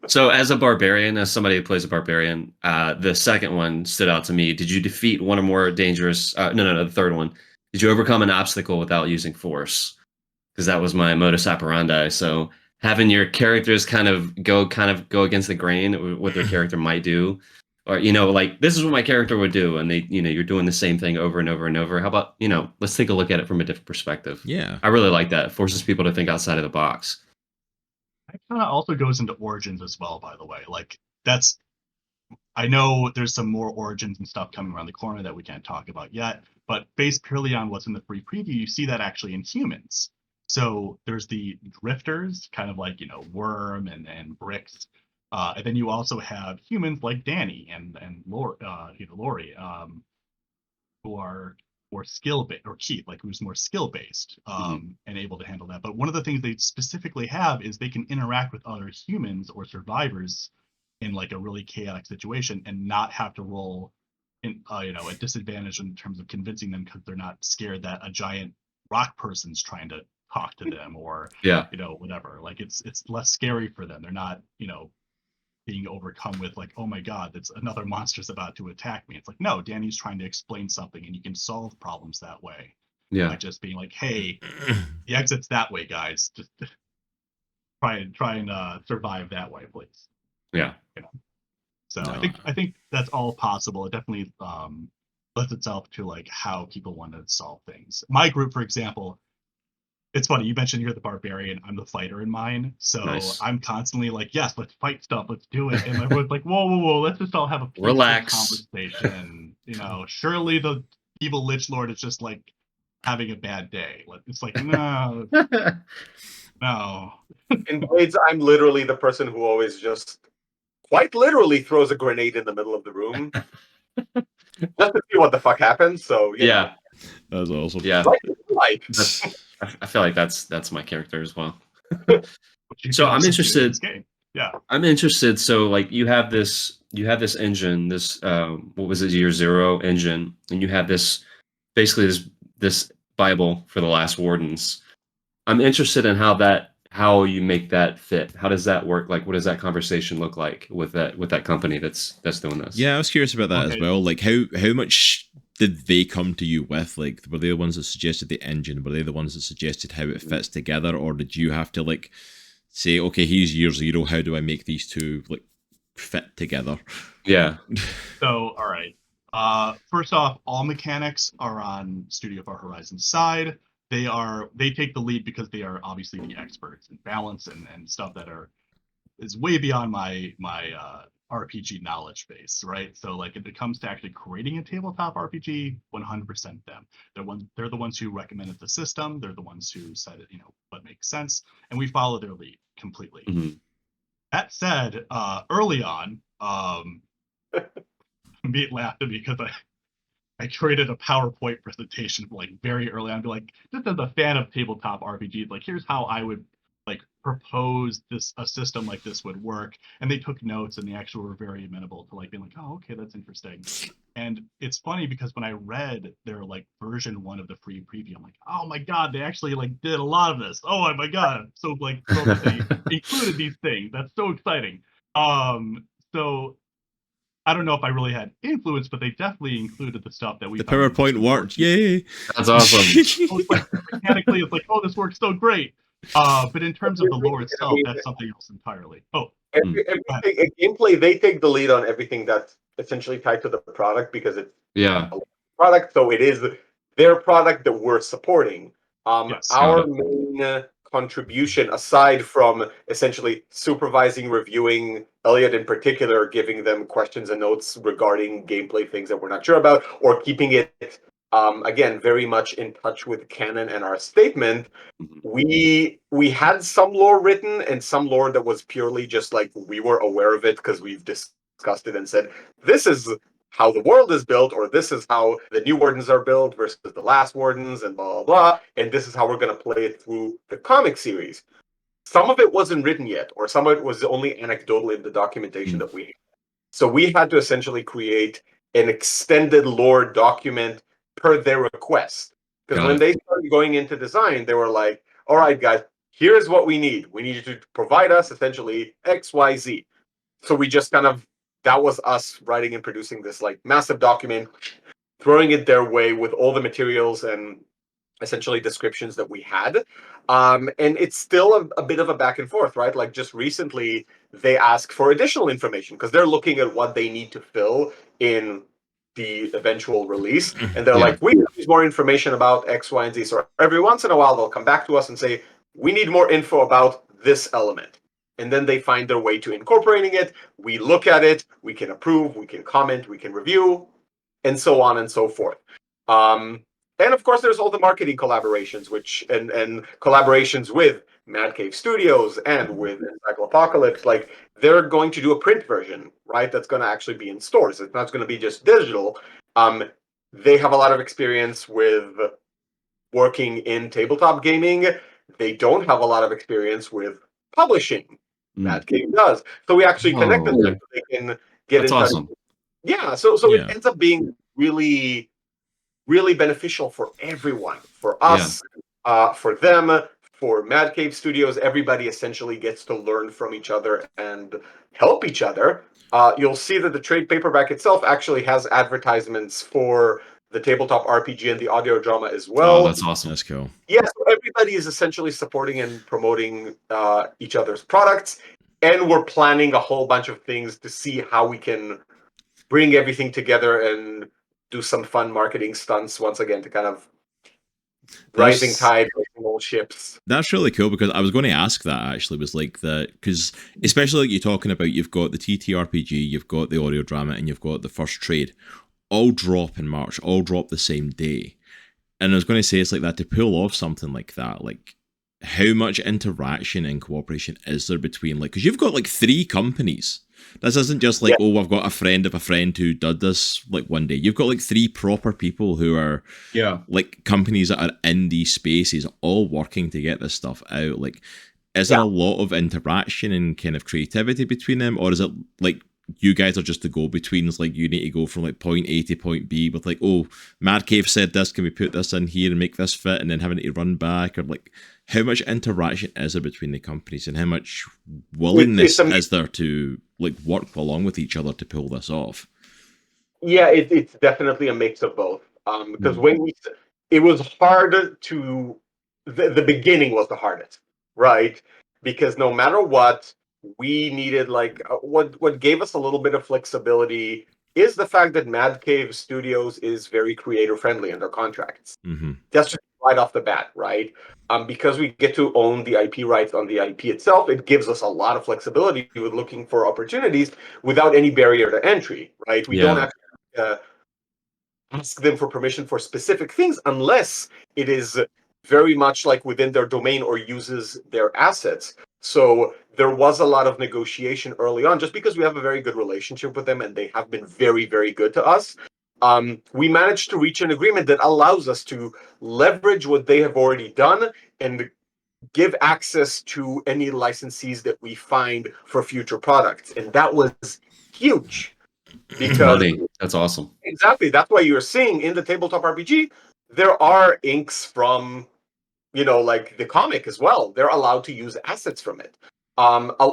So as a barbarian, as somebody who plays a barbarian, the second one stood out to me. Did you defeat one or more dangerous... No, the third one. Did you overcome an obstacle without using force? Because that was my modus operandi. So having your characters kind of go against the grain, what their character might do. Or, like, this is what my character would do. And they, you're doing the same thing over and over and over. How about, let's take a look at it from a different perspective. Yeah. I really like that. It forces people to think outside of the box. That kind of also goes into Origins as well, by the way. Like, I know there's some more Origins and stuff coming around the corner that we can't talk about yet, but based purely on what's in the free preview, you see that actually in humans. So there's the drifters, kind of like, Worm and Bricks. And then you also have humans like Danny and Lori, who are more skill-based, or Keith, like who's more skill-based and able to handle that. But one of the things they specifically have is they can interact with other humans or survivors in like a really chaotic situation and not have to roll in, a disadvantage in terms of convincing them, because they're not scared that a giant rock person's trying to talk to them or whatever. Like it's less scary for them. They're not being overcome with like, oh my god, that's another monster's about to attack me. It's like, no, Danny's trying to explain something, and you can solve problems that way. By just being like, hey, the exit's that way, guys. Just try and survive that way, please. Yeah. So no. I think that's all possible. It definitely lends itself to like how people want to solve things. My group, for example, It's funny, you mentioned you're the barbarian, I'm the fighter in mine, so Nice. I'm constantly like, yes, let's fight stuff, let's do it, and everyone's like, whoa, let's just all have a peaceful Relax. conversation. Surely the evil Lich Lord is just like having a bad day. It's like, no. In Blades, I'm literally the person who always just quite literally throws a grenade in the middle of the room just to see what the fuck happens. So Yeah. That's awesome. Yeah. Like, I feel like that's my character as well. Which you So can I'm also do in interested. this game. Yeah. I'm interested. So like you have this engine, this what was it, Year Zero engine, and you have this basically this Bible for the Last Wardens. I'm interested in how you make that fit. How does that work? Like, what does that conversation look like with that company that's doing this? Yeah, I was curious about that as well. Like, how much did they come to you with? Like, were they the ones that suggested the engine? Were they the ones that suggested how it fits together, or did you have to like say, okay, here's Year Zero. How do I make these two like fit together? Yeah. So, all right. First off, all mechanics are on Studio Far Horizon's side. They take the lead because they are obviously the experts in balance and stuff that is way beyond my RPG knowledge base, right? So like if it comes to actually creating a tabletop RPG, 100% them. They're the ones who recommended the system. They're the ones who said what makes sense, and we follow their lead completely. Mm-hmm. That said, early on, Meat laughed at me because I created a PowerPoint presentation like very early on, be like, just as a fan of tabletop RPGs, like here's how I would like propose a system like this would work. And they took notes, and they actually were very amenable to like being like, oh, okay, that's interesting. And it's funny because when I read their like version 1 of the free preview, I'm like, oh my god, they actually like did a lot of this. Oh my god, I'm so like thrilled that they included these things. That's so exciting. So I don't know if I really had influence, but they definitely included the stuff that we. The PowerPoint worked. Yay! That's awesome. Mechanically, it's like, oh, this works so great. But in terms of the lore itself, that's something else entirely. Oh, everything gameplay, they take the lead on everything that's essentially tied to the product because it's a product, so it is their product that we're supporting. Yes, our main contribution, aside from essentially supervising, reviewing, Elliot in particular, giving them questions and notes regarding gameplay things that we're not sure about, or keeping it again very much in touch with canon and our statement. We had some lore written and some lore that was purely just like we were aware of it because we've discussed it and said this is how the world is built, or this is how the new Wardens are built versus the last Wardens, and blah, blah, blah, and this is how we're going to play it through the comic series. Some of it wasn't written yet, or some of it was only anecdotal in the documentation that we had. So we had to essentially create an extended lore document per their request. Because when they started going into design, they were like, all right, guys, here's what we need. We need you to provide us essentially X, Y, Z. So we just that was us writing and producing this like massive document, throwing it their way with all the materials and essentially descriptions that we had. And it's still a bit of a back and forth, right? Like just recently, they ask for additional information because they're looking at what they need to fill in the eventual release. And they're like, we need more information about X, Y, and Z. So every once in a while, they'll come back to us and say, we need more info about this element. And then they find their way to incorporating it. We look at it, we can approve, we can comment, we can review, and so on and so forth. And of course, there's all the marketing collaborations, and collaborations with Mad Cave Studios and with Encyclopocalypse. Like they're going to do a print version, right? That's going to actually be in stores. It's not going to be just digital. They have a lot of experience with working in tabletop gaming. They don't have a lot of experience with publishing. Mad Cave does. So we actually connected them so they can get in touch. Awesome. Yeah. So it ends up being really, really beneficial for everyone, for us, for them, for Mad Cave Studios. Everybody essentially gets to learn from each other and help each other. You'll see that the trade paperback itself actually has advertisements for the tabletop RPG and the audio drama as well. Oh, that's awesome. That's cool. Yeah, so everybody is essentially supporting and promoting each other's products, and we're planning a whole bunch of things to see how we can bring everything together and do some fun marketing stunts once again to kind of rising tide, ships. That's really cool, because I was going to ask that actually, was like that, because especially like you're talking about, you've got the TTRPG, you've got the audio drama, and you've got the first trade, all drop in March, all drop the same day. And I was going to say, it's like that, to pull off something like that, like how much interaction and cooperation is there between, like, because you've got like 3 companies. This isn't just like, oh, I've got a friend of a friend who did this like one day. You've got like 3 proper people who are like companies that are in these spaces, all working to get this stuff out. Like, is there a lot of interaction and kind of creativity between them, or is it like you guys are just the go-betweens? Like, you need to go from like point A to point B with like, oh, Mad Cave said this, can we put this in here and make this fit, and then having to run back? Or like, how much interaction is there between the companies, and how much willingness is there to like work along with each other to pull this off? Yeah, it's definitely a mix of both. Because it was hard to, the beginning was the hardest, right? Because no matter what, we needed like what gave us a little bit of flexibility is the fact that Mad Cave Studios is very creator friendly in their contracts. That's just right off the bat, right? Because we get to own the IP rights on the IP itself, it gives us a lot of flexibility with looking for opportunities without any barrier to entry, right? We don't have to ask them for permission for specific things unless it is very much like within their domain or uses their assets. So there was a lot of negotiation early on, just because we have a very good relationship with them and they have been very, very good to us. We managed to reach an agreement that allows us to leverage what they have already done and give access to any licensees that we find for future products. And that was huge. Because that's awesome. Exactly. That's why you're seeing in the tabletop RPG, there are inks from, like the comic as well. They're allowed to use assets from it.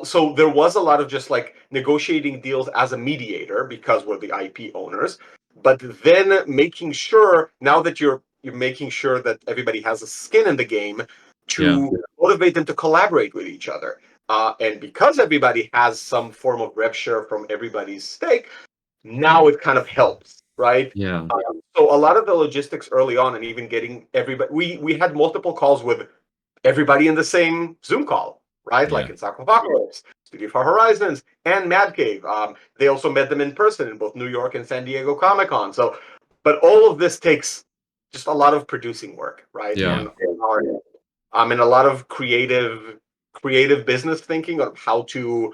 So there was a lot of just like negotiating deals as a mediator because we're the IP owners, but then making sure now that you're making sure that everybody has a skin in the game to motivate them to collaborate with each other. And because everybody has some form of rev share from everybody's stake, now it kind of helps, right? So a lot of the logistics early on, and even getting everybody, we had multiple calls with everybody in the same Zoom call, right? Like Encyclopocalypse, Studio Far Horizons, and Mad Cave. They also met them in person in both New York and San Diego Comic-Con. So, but all of this takes just a lot of producing work, right? And a lot of creative business thinking on how to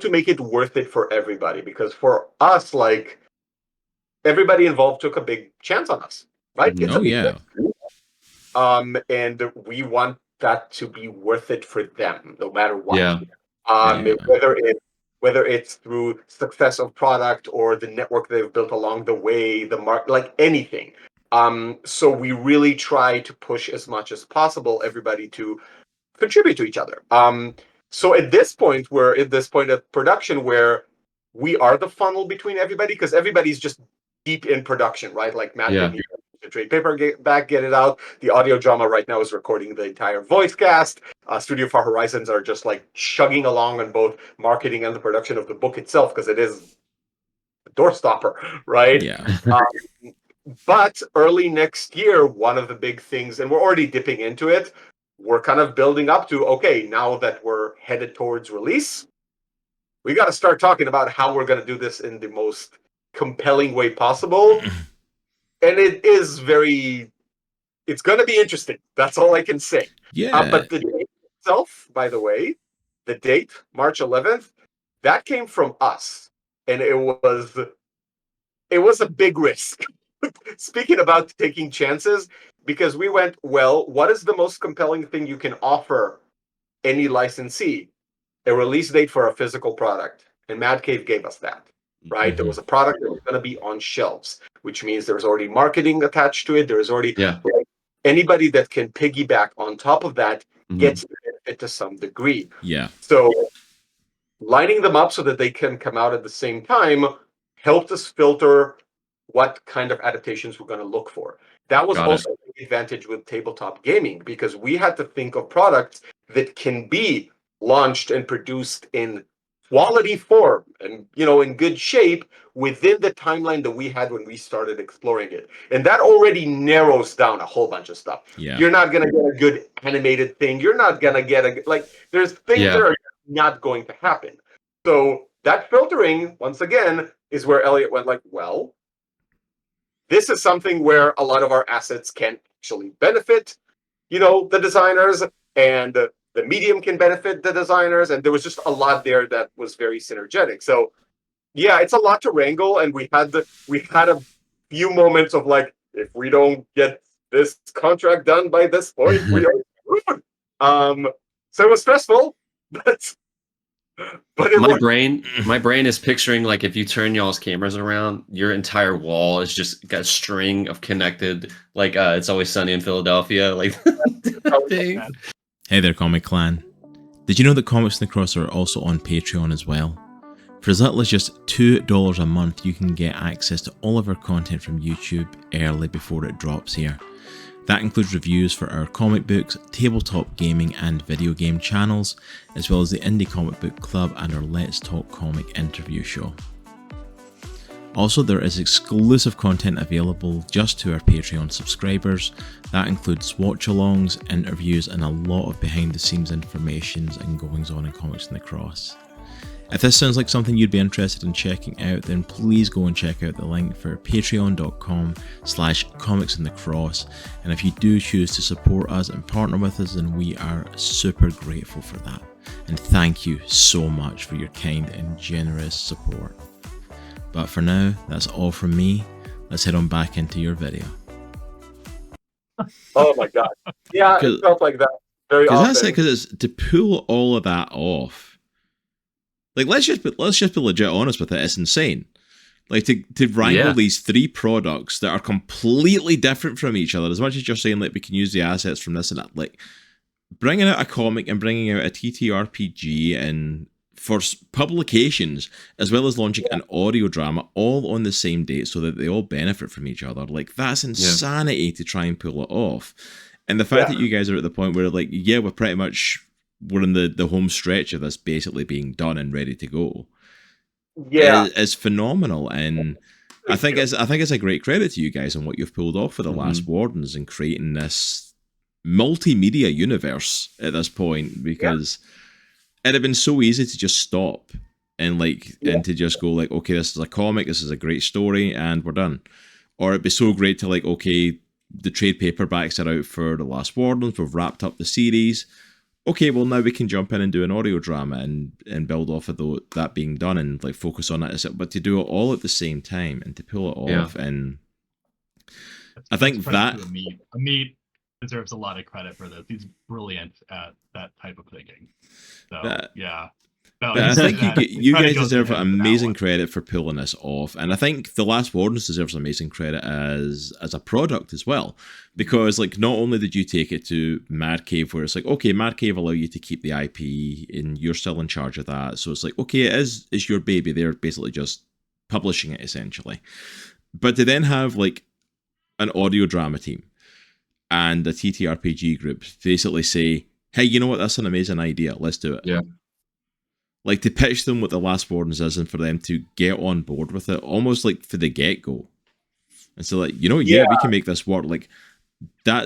make it worth it for everybody. Because for us, like, everybody involved took a big chance on us, right? And we want that to be worth it for them, no matter what. Whether it's through success of product or the network they've built along the way, the like anything. So we really try to push as much as possible everybody to contribute to each other. So at this point, we're at this point of production where we are the funnel between everybody, because everybody's just deep in production, right? Like Matt, the trade paper get it out. The audio drama right now is recording the entire voice cast. Studio Far Horizons are just like chugging along on both marketing and the production of the book itself, because it is a doorstopper, right? But early next year, one of the big things, and we're already dipping into it, we're kind of building up to, okay, now that we're headed towards release, we got to start talking about how we're going to do this in the most compelling way possible. And it's going to be interesting. That's all I can say. But the date itself, by the way, the date, March 11th, that came from us. And it was a big risk. Speaking about taking chances, because we went, well, what is the most compelling thing you can offer any licensee? A release date for a physical product. And Mad Cave gave us that, right? There was a product that was going to be on shelves, which means there's already marketing attached to it. There's already anybody that can piggyback on top of that gets it to some degree. So lining them up so that they can come out at the same time helped us filter what kind of adaptations we're going to look for. That was also an advantage with tabletop gaming, because we had to think of products that can be launched and produced in quality form and, in good shape within the timeline that we had when we started exploring it. And that already narrows down a whole bunch of stuff. Yeah. You're not going to get a good animated thing. You're not going to get there's things that are not going to happen. So that filtering, once again, is where Elliot went well, this is something where a lot of our assets can actually benefit, the designers, and the medium can benefit the designers. And there was just a lot there that was very synergetic. So yeah, it's a lot to wrangle. And we had a few moments of if we don't get this contract done by this point, we are screwed. So it was stressful, but my brain is picturing if you turn y'all's cameras around, your entire wall is just got a string of connected It's Always Sunny in Philadelphia thing. Hey there, Comic Clan. Did you know that Comics in the Cross are also on Patreon as well? For as little as just $2 a month, you can get access to all of our content from YouTube early before it drops here. That includes reviews for our comic books, tabletop gaming and video game channels, as well as the Indie Comic Book Club and our Let's Talk Comic interview show. Also, there is exclusive content available just to our Patreon subscribers. That includes watch-alongs, interviews, and a lot of behind-the-scenes information and goings-on in Comics in the Cross. If this sounds like something you'd be interested in checking out, then please go and check out the link for patreon.com/comicsinthecross. And if you do choose to support us and partner with us, then we are super grateful for that. And thank you so much for your kind and generous support. But for now, that's all from me. Let's head on back into your video. Oh my god. Yeah, it felt like that very often. That's it, because it's to pull all of that off. Let's just be legit honest with it. It's insane. To wrangle these three products that are completely different from each other. As much as you're saying we can use the assets from this and that, bringing out a comic and bringing out a TTRPG and for publications, as well as launching an audio drama all on the same date so that they all benefit from each other. That's insanity to try and pull it off. And the fact that you guys are at the point where we're in the home stretch of this basically being done and ready to go. Yeah, is phenomenal, and I think it's a great credit to you guys on what you've pulled off for the last Wardens and creating this multimedia universe at this point, because it'd have been so easy to just stop and and to just go okay, this is a comic, this is a great story, and we're done. Or it'd be so great to okay, the trade paperbacks are out for the last Wardens, we've wrapped up the series. Okay, well now we can jump in and do an audio drama and build off of that being done and focus on it. But to do it all at the same time and to pull it off, and I think that Amit deserves a lot of credit for this. He's brilliant at that type of thinking. So I think you guys deserve amazing credit for pulling this off, and I think The Last Wardens deserves amazing credit as a product as well, because not only did you take it to Mad Cave, where it's okay, Mad Cave allow you to keep the IP and you're still in charge of that, so it's okay, it is your baby, they're basically just publishing it essentially, but to then have an audio drama team and a TTRPG group basically say, hey, you know what, that's an amazing idea, let's do it. Yeah. To pitch them what The Last Wardens is and for them to get on board with it, almost for the get-go. And so we can make this work. That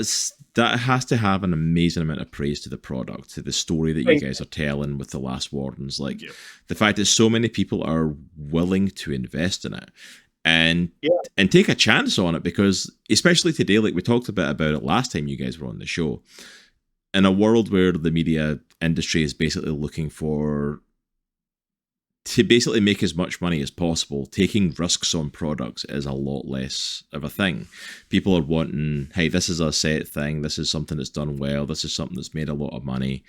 has to have an amazing amount of praise to the product, to the story that you guys are telling with The Last Wardens. The fact that so many people are willing to invest in it and take a chance on it, because especially today, we talked a bit about it last time you guys were on the show, in a world where the media industry is basically looking to basically make as much money as possible, taking risks on products is a lot less of a thing. People are wanting, hey, this is a set thing, this is something that's done well, this is something that's made a lot of money,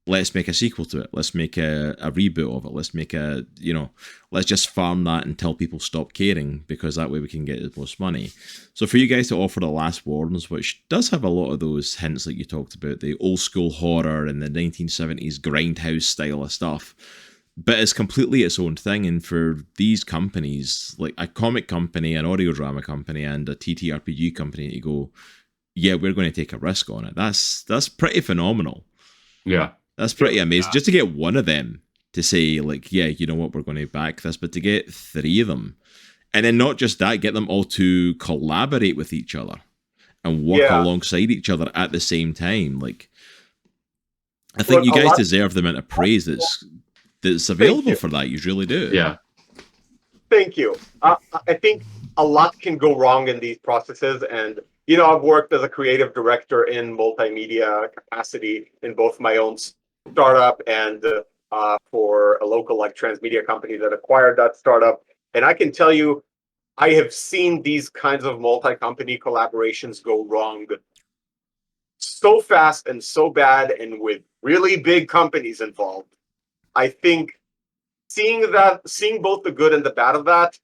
let's make a sequel to it, let's make a reboot of it, let's make let's just farm that until people stop caring, because that way we can get the most money. So for you guys to offer The Last Wardens, which does have a lot of those hints you talked about, the old school horror and the 1970s grindhouse style of stuff, but it's completely its own thing. And for these companies, a comic company, an audio drama company, and a TTRPG company, to go, yeah, we're going to take a risk on it. That's pretty phenomenal. Yeah, that's pretty amazing. Just to get one of them to say, like, yeah, you know what, we're going to back this, but to get 3 of them, and then not just that, get them all to collaborate with each other and work alongside each other at the same time. Like, I think you guys deserve the amount of praise that's available for that. You really do. Yeah. Thank you. I think a lot can go wrong in these processes, and I've worked as a creative director in multimedia capacity in both my own startup and for a local transmedia company that acquired that startup. And I can tell you, I have seen these kinds of multi-company collaborations go wrong so fast and so bad, and with really big companies involved. I think seeing both the good and the bad of that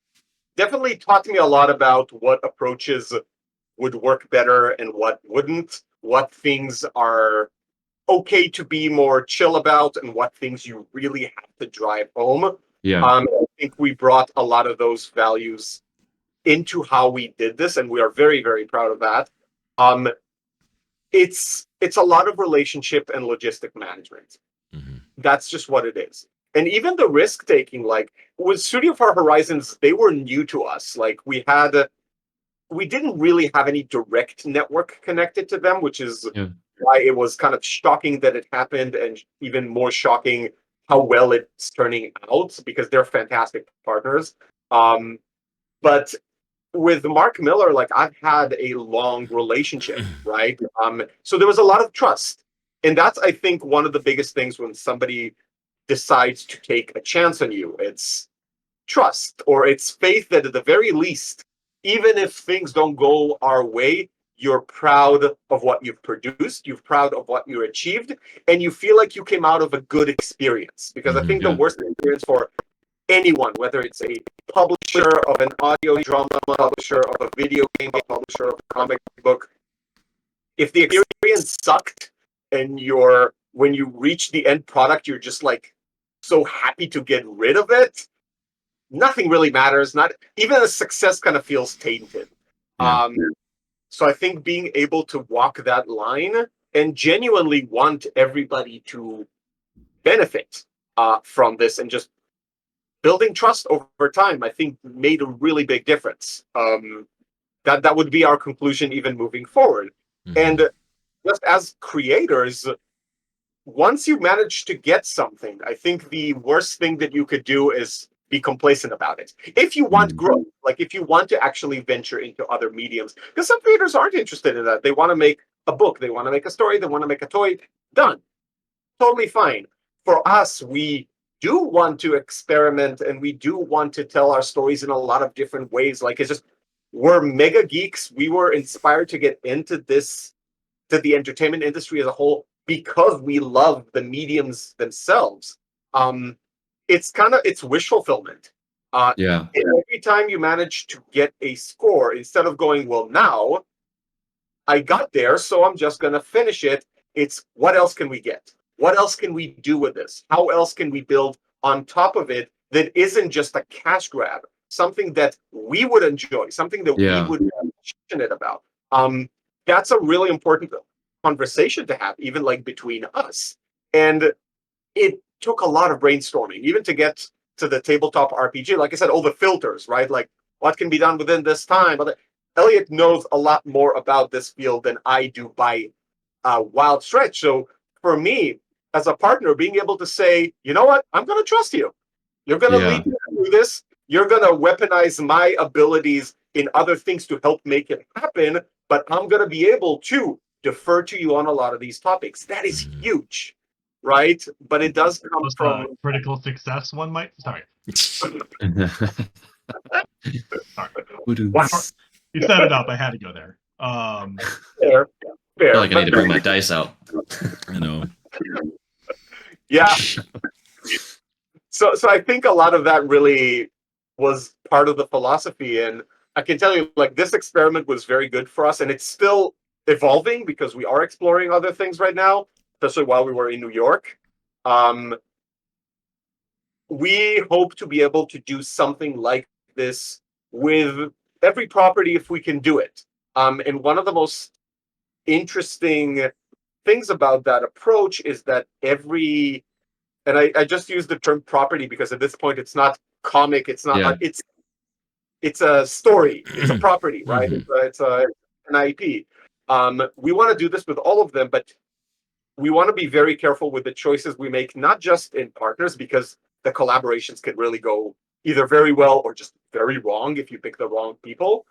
definitely taught me a lot about what approaches would work better and what wouldn't, what things are okay to be more chill about, and what things you really have to drive home. Yeah. I think we brought a lot of those values into how we did this, and we are very, very proud of that. It's a lot of relationship and logistic management. Mm-hmm. That's just what it is. And even the risk taking, like with Studio Far Horizons, they were new to us. Like we didn't really have any direct network connected to them, which is why it was kind of shocking that it happened, and even more shocking how well it's turning out, because they're fantastic partners. But with Mark Miller, like I've had a long relationship, right? So there was a lot of trust. And that's, I think, one of the biggest things when somebody decides to take a chance on you. It's trust, or it's faith that at the very least, even if things don't go our way, you're proud of what you've produced, you're proud of what you achieved, and you feel like you came out of a good experience. Because I think the worst experience for anyone, whether it's a publisher of an audio drama, publisher of a video game, a publisher of a comic book, if the experience sucked and when you reach the end product, you're just like so happy to get rid of it, nothing really matters. Not even a success kind of feels tainted. So I think being able to walk that line and genuinely want everybody to benefit from this, and just building trust over time, I think made a really big difference. That would be our conclusion even moving forward. Mm-hmm. And just as creators, once you manage to get something, I think the worst thing that you could do is be complacent about it. If you want growth, like if you want to actually venture into other mediums, because some creators aren't interested in that. They want to make a book, they want to make a story, they want to make a toy, done. Totally fine. For us, we do want to experiment, and we do want to tell our stories in a lot of different ways. Like, it's just, we're mega geeks. We were inspired to get into the entertainment industry as a whole because we love the mediums themselves. It's wish fulfillment. And every time you manage to get a score, instead of going, well, now I got there, so I'm just going to finish it, it's what else can we get? What else can we do with this? How else can we build on top of it that isn't just a cash grab? Something that we would enjoy, something that we would be passionate about. That's a really important conversation to have, even like between us. And it took a lot of brainstorming, even to get to the tabletop RPG. Like I said, all the filters, right? Like what can be done within this time. But Elliot knows a lot more about this field than I do by a wild stretch. So for me, as a partner, being able to say, you know what, I'm going to trust you. You're going to lead me through this. You're going to weaponize my abilities in other things to help make it happen. But I'm going to be able to defer to you on a lot of these topics. That is huge, right? But it does come from critical success. One might. Sorry. Sorry. Wow. You set it up. I had to go there. Fair. I feel like I need to bring my dice out. I know. Yeah. So I think a lot of that really was part of the philosophy. And I can tell you, like, this experiment was very good for us, and it's still evolving because we are exploring other things right now, especially while we were in New York. We hope to be able to do something like this with every property if we can do it. And one of the most interesting things about that approach is that every and I just use the term property because at this point it's not comic, it's not it's a story, it's a property, right? It's an IP. We want to do this with all of them, but we want to be very careful with the choices we make, not just in partners, because the collaborations can really go either very well or just very wrong if you pick the wrong people.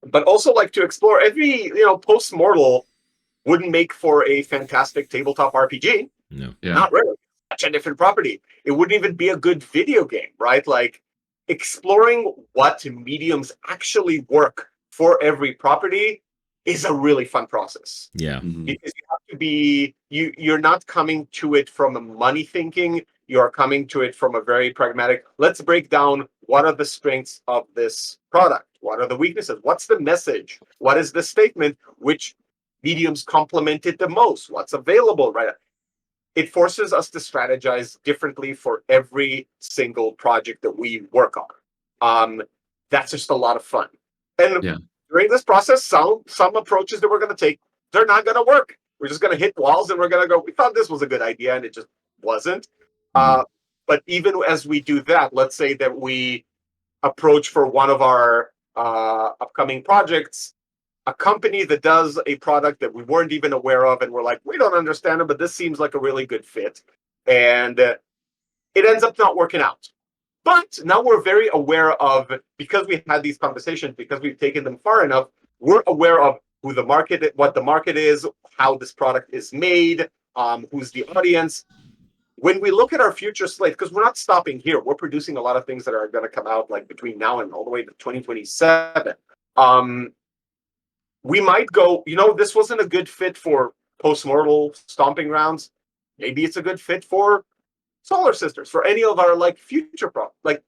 But also like to explore every, post-mortal wouldn't make for a fantastic tabletop RPG. No. Yeah. Not really. Such a different property. It wouldn't even be a good video game, right? Like exploring what mediums actually work for every property is a really fun process. Yeah. Because you have to be, you're not coming to it from a money thinking, you're coming to it from a very pragmatic, let's break down what are the strengths of this product? What are the weaknesses? What's the message? What is the statement? Which mediums complement it the most? What's available, right? It forces us to strategize differently for every single project that we work on. That's just a lot of fun. And during this process, some approaches that we're going to take, they're not going to work. We're just going to hit walls and we're going to go, we thought this was a good idea and it just wasn't. But even as we do that, let's say that we approach for one of our upcoming projects, a company that does a product that we weren't even aware of, and we're like, we don't understand it, but this seems like a really good fit. And it ends up not working out. But now we're very aware of, because we've had these conversations, because we've taken them far enough, we're aware of who the market, what the market is, how this product is made, who's the audience. When we look at our future slate, because we're not stopping here, we're producing a lot of things that are going to come out like between now and all the way to 2027. We might go, this wasn't a good fit for post-mortal stomping grounds. Maybe it's a good fit for Solar Sisters, for any of our future products. Like,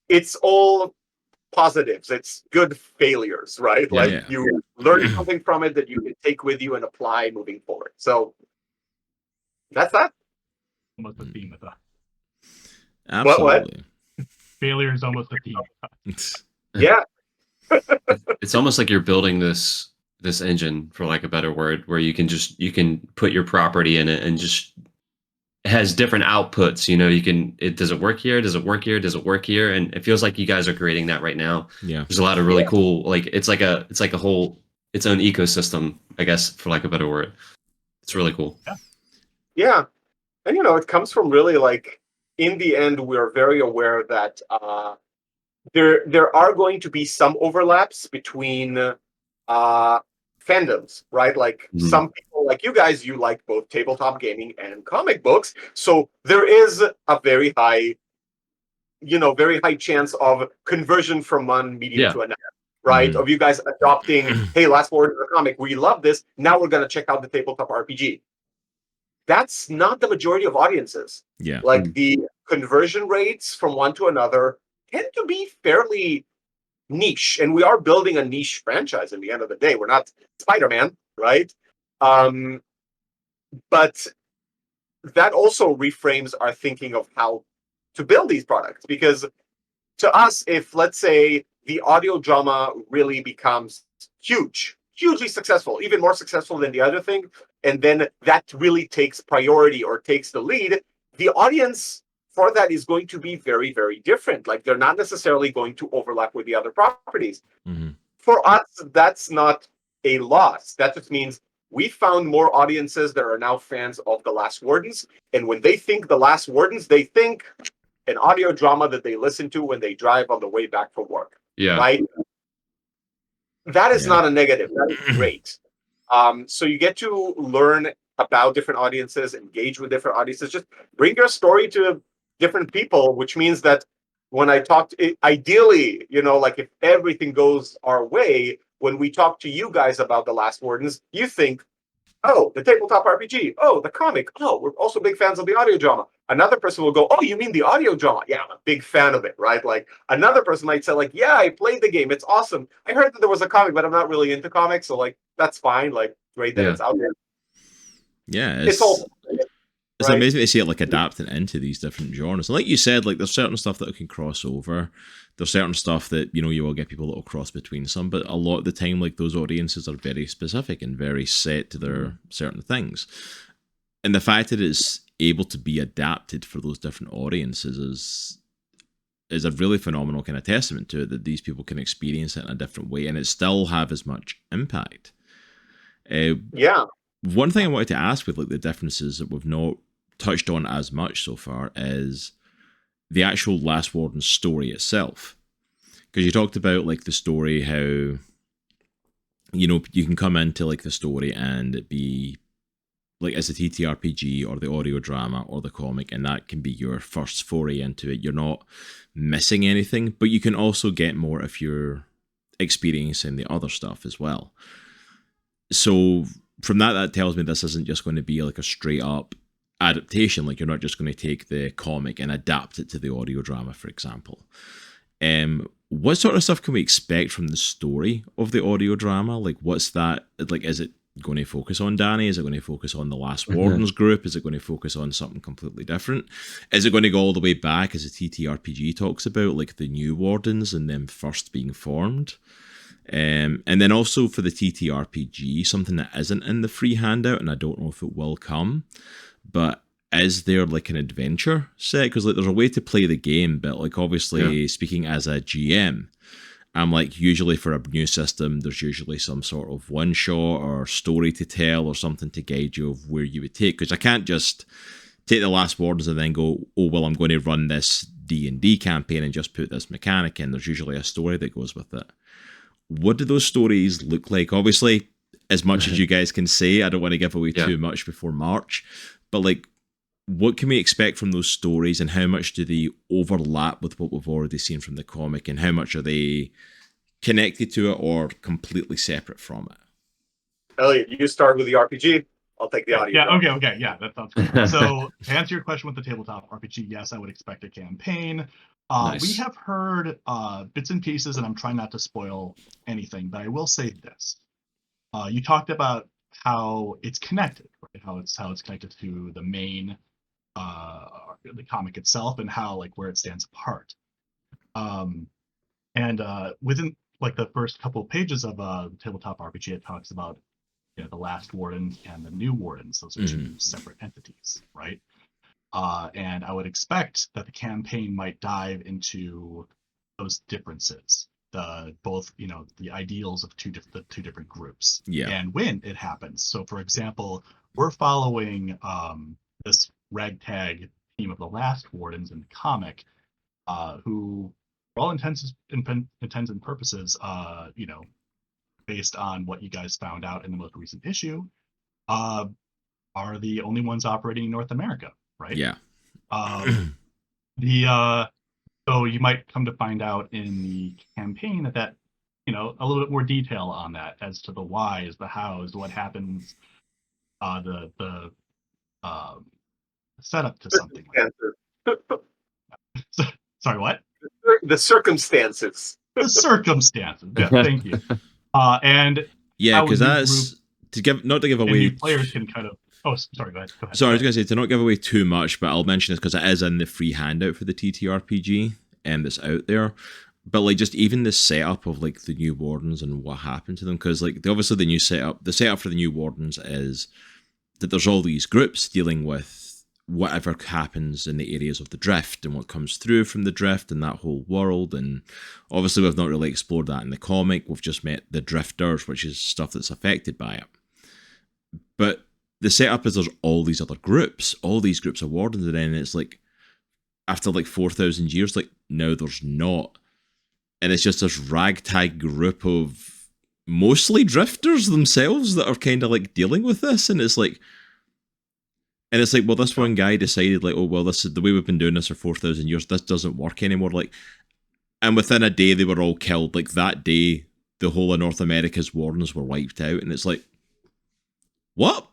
it's all positives. It's good failures, right? You learn something from it that you can take with you and apply moving forward. So that's that. Almost a theme of that. Absolutely. What? Failure is almost a theme. Yeah. It's almost like you're building this engine, for lack of a better word, where you can put your property in it and just, it has different outputs. Does it work here? Does it work here? Does it work here? And it feels like you guys are creating that right now. Yeah. There's a lot of really cool, it's like a whole, its own ecosystem, I guess, for lack of a better word. It's really cool. Yeah. And it comes from really in the end, we're very aware that there are going to be some overlaps between fandoms, right? Some people, like you guys, you like both tabletop gaming and comic books. So there is a very high chance of conversion from one medium to another, right? Of you guys adopting, hey, Last Word is a comic, we love this, now we're going to check out the tabletop RPG. That's not the majority of audiences. Yeah. The conversion rates from one to another tend to be fairly niche, and we are building a niche franchise in the end of the day. We're not Spider-Man, right? But that also reframes our thinking of how to build these products, because to us, if let's say the audio drama really becomes hugely successful, even more successful than the other thing, and then that really takes priority or takes the lead, the audience for that is going to be very, very different. They're not necessarily going to overlap with the other properties. For us, that's not a loss. That just means we found more audiences that are now fans of The Last Wardens. And when they think The Last Wardens, they think an audio drama that they listen to when they drive on the way back from work. Yeah. Right? That is not a negative. That is great. So you get to learn about different audiences, engage with different audiences, just bring your story to different people, which means that when I talk to, ideally, if everything goes our way, when we talk to you guys about The Last Wardens, you think, oh, the tabletop RPG, oh, the comic, oh, we're also big fans of the audio drama. Another person will go, oh, you mean the audio drama? Yeah, I'm a big fan of it, right? Another person might say, yeah, I played the game, it's awesome. I heard that there was a comic, but I'm not really into comics, so that's fine, great that it's out there. Yeah, it's all... It's amazing to see it adapting into these different genres. And like you said, there's certain stuff that can cross over. There's certain stuff that, you will get people that will cross between some, but a lot of the time, those audiences are very specific and very set to their certain things. And the fact that it's able to be adapted for those different audiences is a really phenomenal kind of testament to it, that these people can experience it in a different way and it still have as much impact. Yeah. One thing I wanted to ask with like the differences that we've not touched on as much so far is the actual Last Warden story itself. Because you talked about like the story, how, you know, you can come into like the story and it be like as a TTRPG or the audio drama or the comic, and that can be your first foray into it. You're not missing anything, but you can also get more if you're experiencing the other stuff as well. So from that tells me this isn't just going to be like a straight up adaptation. Like you're not just going to take the comic and adapt it to the audio drama, for example. What sort of stuff can we expect from the story of the audio drama? Like what's that, like is it going to focus on Danny? Is it going to focus on the Last Wardens group? Is it going to focus on something completely different? Is it going to go all the way back, as the TTRPG talks about, like the new Wardens and them first being formed? And then also for the TTRPG, something that isn't in the free handout, and I don't know if it will come, but is there like an adventure set? Because like there's a way to play the game, but like obviously speaking as a GM, I'm like, usually for a new system, there's usually some sort of one shot or story to tell or something to guide you of where you would take. Because I can't just take the Last Wardens and then go, oh, well, I'm going to run this D&D campaign and just put this mechanic in. There's usually a story that goes with it. What do those stories look like? Obviously, as much as you guys can say, I don't want to give away too much before March, but like, what can we expect from those stories, and how much do they overlap with what we've already seen from the comic, and how much are they connected to it or completely separate from it? Elliot, you start with the RPG. I'll take the audio. Yeah, okay, yeah, that sounds good. So to answer your question with the tabletop RPG, yes, I would expect a campaign. Nice. We have heard bits and pieces, and I'm trying not to spoil anything, but I will say this. You talked about how it's connected, right? How it's connected to the main the comic itself, and how like where it stands apart. And within like the first couple of pages of the tabletop RPG, it talks about, you know, the Last Wardens and the new Wardens. Those are two separate entities, right? And I would expect that the campaign might dive into those differences, both, you know, the ideals of the two different groups, and when it happens. So, for example, we're following this ragtag team of the Last Wardens in the comic, who, for all intents and purposes, you know, based on what you guys found out in the most recent issue, are the only ones operating in North America, right? Yeah. So you might come to find out in the campaign that, you know, a little bit more detail on that as to the whys, the hows, what happens, the setup to something like that. Sorry, what? The circumstances. The circumstances. Yeah, thank you. And yeah, because that's not to give away. Players can kind of. Oh, sorry. Go ahead. Sorry, I was going to say to not give away too much, but I'll mention this because it is in the free handout for the TTRPG and that's out there. But like just even the setup of like the new Wardens and what happened to them, because like obviously the setup for the new Wardens is that there's all these groups dealing with whatever happens in the areas of the drift and what comes through from the drift and that whole world. And obviously we've not really explored that in the comic. We've just met the drifters, which is stuff that's affected by it. But the setup is there's all these other groups, all these groups of Wardens, and then it's like after like 4,000 years, like now there's not. And it's just this ragtag group of mostly drifters themselves that are kind of like dealing with this. And it's like, well, this one guy decided like, oh, well, this is the way we've been doing this for 4,000 years. This doesn't work anymore. Like, and within a day, they were all killed. Like that day, the whole of North America's Wardens were wiped out. And it's like, what?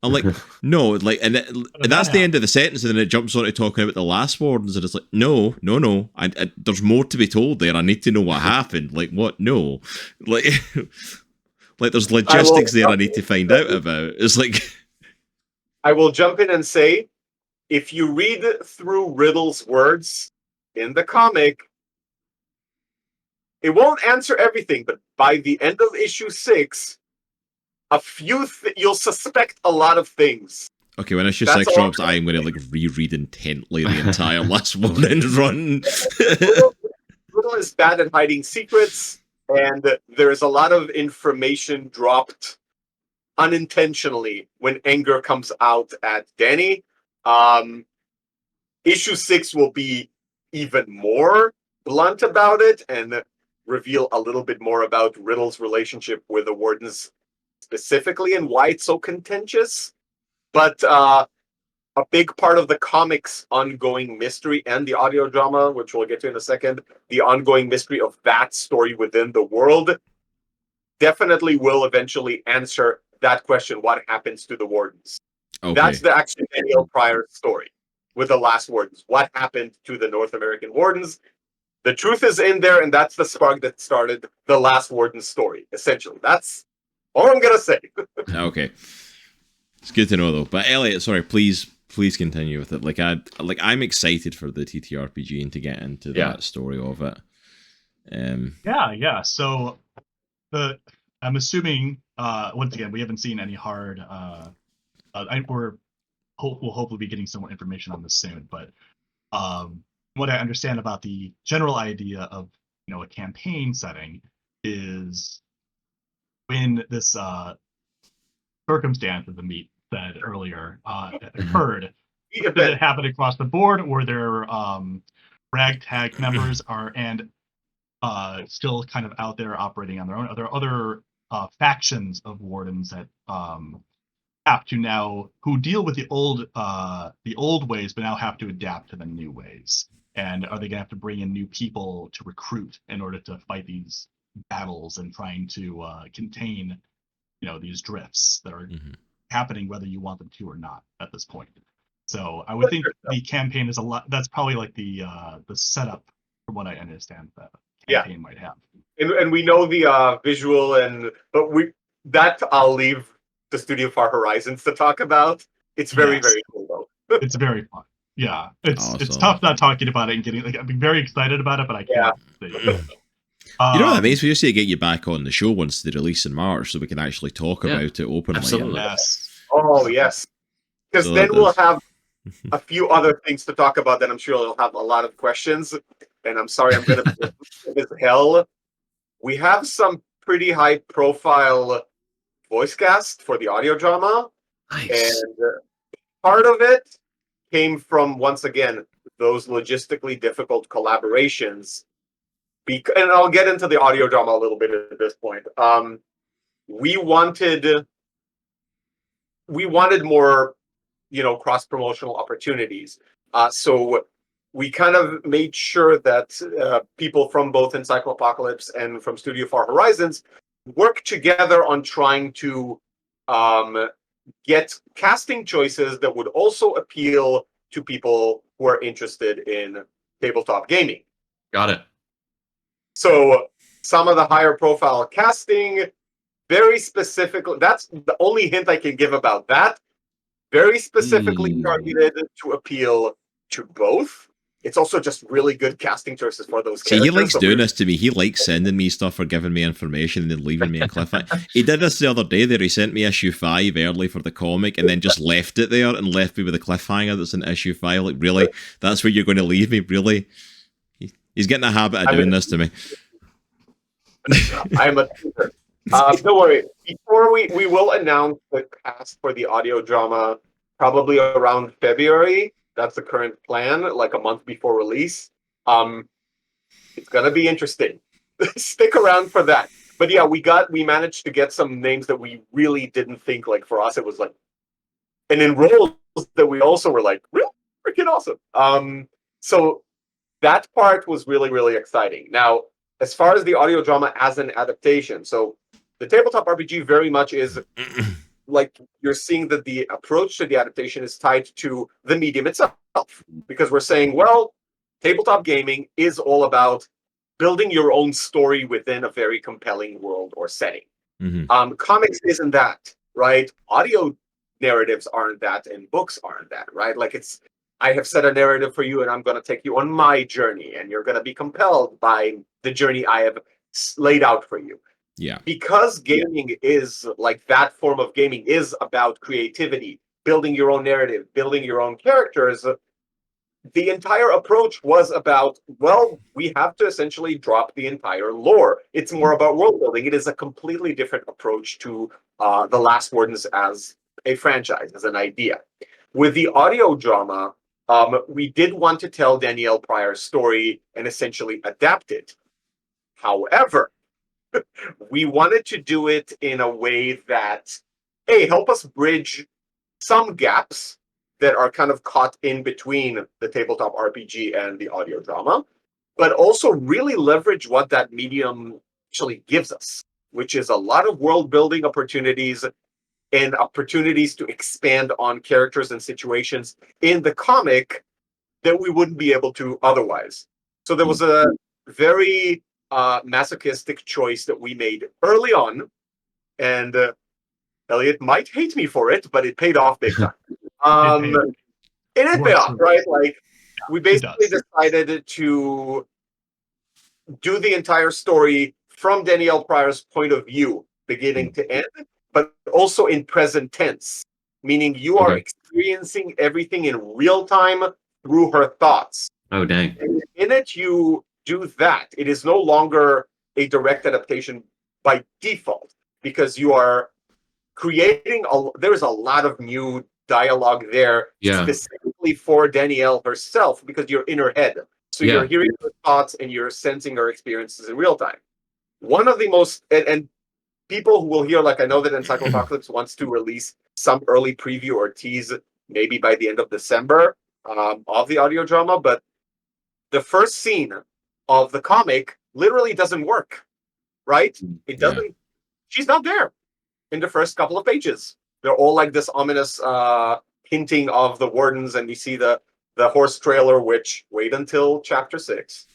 I'm like, no, like, and that's the end of the sentence, and then it jumps on to talking about the Last Wardens, and it's like, no, there's more to be told there. I need to know what happened. Like, what? No, like, like there's logistics there I need to find out about. It's like, I will jump in and say, if you read through Riddle's words in the comic, it won't answer everything, but by the end of issue 6. You'll suspect a lot of things. Okay, when issue That's 6 all. drops, I'm going to like reread intently the entire last Wardens run. Riddle is bad at hiding secrets, and there's a lot of information dropped unintentionally when anger comes out at Danny. Issue 6 will be even more blunt about it and reveal a little bit more about Riddle's relationship with the Wardens specifically and why it's so contentious. But a big part of the comics ongoing mystery and the audio drama, which we'll get to in a second, the ongoing mystery of that story within the world, definitely will eventually answer that question, what happens to the Wardens. Okay. That's the actual Daniel Pryor story with the last Wardens. What happened to the North American Wardens? The truth is in there, and that's the spark that started the last Warden story, essentially. That's all I'm going to say. Okay. It's good to know, though. But Elliot, sorry, please continue with it. I'm excited for the TTRPG and to get into that story of it. Yeah. So I'm assuming once again we haven't seen any hard. We'll hopefully be getting some more information on this soon. But what I understand about the general idea of a campaign setting is when this circumstance, as Amit said earlier, occurred. Did it happen across the board? Were there ragtag members still kind of out there operating on their own? Are there other factions of Wardens that have to now, who deal with the old ways, but now have to adapt to the new ways? And are they going to have to bring in new people to recruit in order to fight these battles and trying to contain, these drifts that are happening, whether you want them to or not at this point? So I would think the campaign is a lot. That's probably like the setup, from what I understand, that campaign might have. And we know the visual, but I'll leave the Studio Far Horizons to talk about. It's very cool though. It's very fun. Yeah, it's awesome. tough not talking about it and getting I'm very excited about it, but I can't. You know what I mean? So we just need to get you back on the show once they release in March, so we can actually talk about it openly. Absolutely. Yes. Oh yes, because then we'll have a few other things to talk about. Then I'm sure you'll have a lot of questions. And I'm sorry, I'm going to as hell. We have some pretty high profile voice cast for the audio drama. Nice. And part of it came from, once again, those logistically difficult collaborations. And I'll get into the audio drama a little bit at this point. We wanted more, cross-promotional opportunities. So we kind of made sure that people from both Encyclopocalypse and from Studio Far Horizons work together on trying to get casting choices that would also appeal to people who are interested in tabletop gaming. Got it. So some of the higher profile casting, very specifically, that's the only hint I can give about that. Very specifically targeted to appeal to both. It's also just really good casting choices for those characters. See, he likes doing this to me. He likes sending me stuff or giving me information and then leaving me in cliffhanger. He did this the other day there. He sent me issue 5 early for the comic and then just left it there and left me with a cliffhanger that's in issue 5. Like, really? That's where you're going to leave me? Really? He's getting a habit of doing this to me. I'm a teacher. Don't worry. Before we will announce the cast for the audio drama probably around February. That's the current plan, like a month before release. It's gonna be interesting. Stick around for that. But yeah, we managed to get some names that we really didn't think, like for us it was like, and in roles that we also were like, really freaking awesome. So that part was really, really exciting. Now, as far as the audio drama as an adaptation, so the tabletop RPG very much is like you're seeing that the approach to the adaptation is tied to the medium itself, because we're saying, well, tabletop gaming is all about building your own story within a very compelling world or setting. Comics isn't that, right? Audio narratives aren't that, and books aren't that, right? Like I have set a narrative for you and I'm going to take you on my journey and you're going to be compelled by the journey I have laid out for you. Yeah. Because gaming is like that form of gaming is about creativity, building your own narrative, building your own characters, the entire approach was about, well, we have to essentially drop the entire lore. It's more about world building. It is a completely different approach to The Last Wardens as a franchise, as an idea. With the audio drama, we did want to tell Danielle Pryor's story and essentially adapt it. However, we wanted to do it in a way that, hey, help us bridge some gaps that are kind of caught in between the tabletop RPG and the audio drama, but also really leverage what that medium actually gives us, which is a lot of world building opportunities and opportunities to expand on characters and situations in the comic that we wouldn't be able to otherwise. So there was a very masochistic choice that we made early on, and Elliot might hate me for it, but it paid off big time. And it paid off, right? Like, we basically decided to do the entire story from Danielle Pryor's point of view, beginning to end, but also in present tense, meaning you are experiencing everything in real time through her thoughts. Oh, dang. And in it, you do that. It is no longer a direct adaptation by default, because you are creating there's a lot of new dialogue there specifically for Danielle herself, because you're in her head. So you're hearing her thoughts and you're sensing her experiences in real time. One of the most, and people who will hear, like, I know that Encyclopocalypse wants to release some early preview or tease maybe by the end of December of the audio drama, but the first scene of the comic literally doesn't work, right? It doesn't, she's not there in the first couple of pages. They're all like this ominous hinting of the Wardens, and we see the horse trailer, which, wait until chapter 6.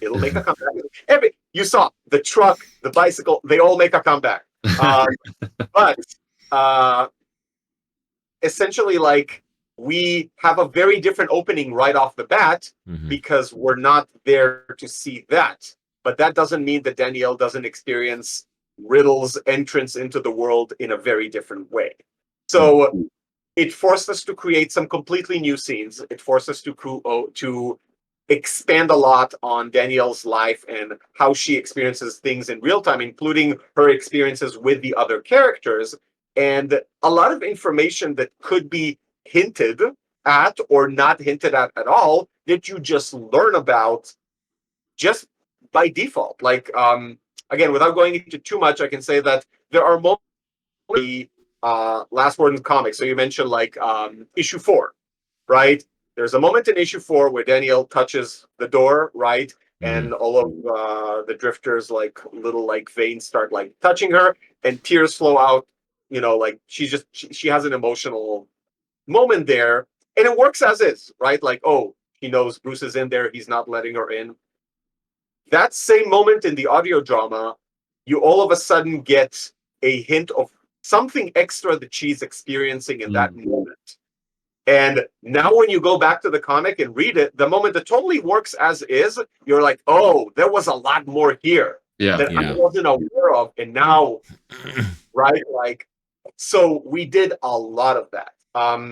It'll make a comeback. You saw the truck, the bicycle, they all make a comeback. But essentially, like, we have a very different opening right off the bat because we're not there to see that. But that doesn't mean that Danielle doesn't experience Riddle's entrance into the world in a very different way. So it forced us to create some completely new scenes. It forced us to expand a lot on Danielle's life and how she experiences things in real time, including her experiences with the other characters, and a lot of information that could be hinted at or not hinted at all that you just learn about just by default. Like, again, without going into too much, I can say that there are moments Last Wardens comics. So you mentioned, like, issue 4, right? There's a moment in issue 4 where Danielle touches the door, right? And all of the drifters, like, little, like, veins start, like, touching her, and tears flow out. You know, like, she has an emotional moment there, and it works as is, right? Like, oh, he knows Bruce is in there, he's not letting her in. That same moment in the audio drama, you all of a sudden get a hint of something extra that she's experiencing in that moment. And now when you go back to the comic and read it, the moment that totally works as is, you're like, oh, there was a lot more here that I wasn't aware of. And now, right? Like, so we did a lot of that.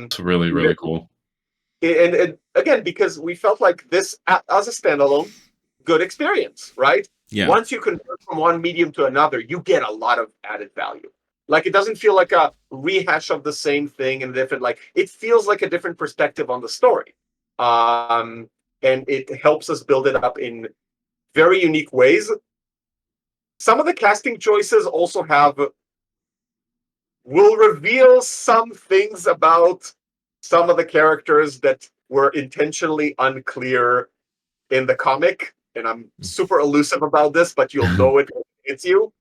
It's really, really cool. And again, because we felt like this, as a standalone, good experience, right? Yeah. Once you convert from one medium to another, you get a lot of added value. Like, it doesn't feel like a rehash of the same thing and different, like, it feels like a different perspective on the story. And it helps us build it up in very unique ways. Some of the casting choices also will reveal some things about some of the characters that were intentionally unclear in the comic. And I'm super elusive about this, but you'll know it when it hits you.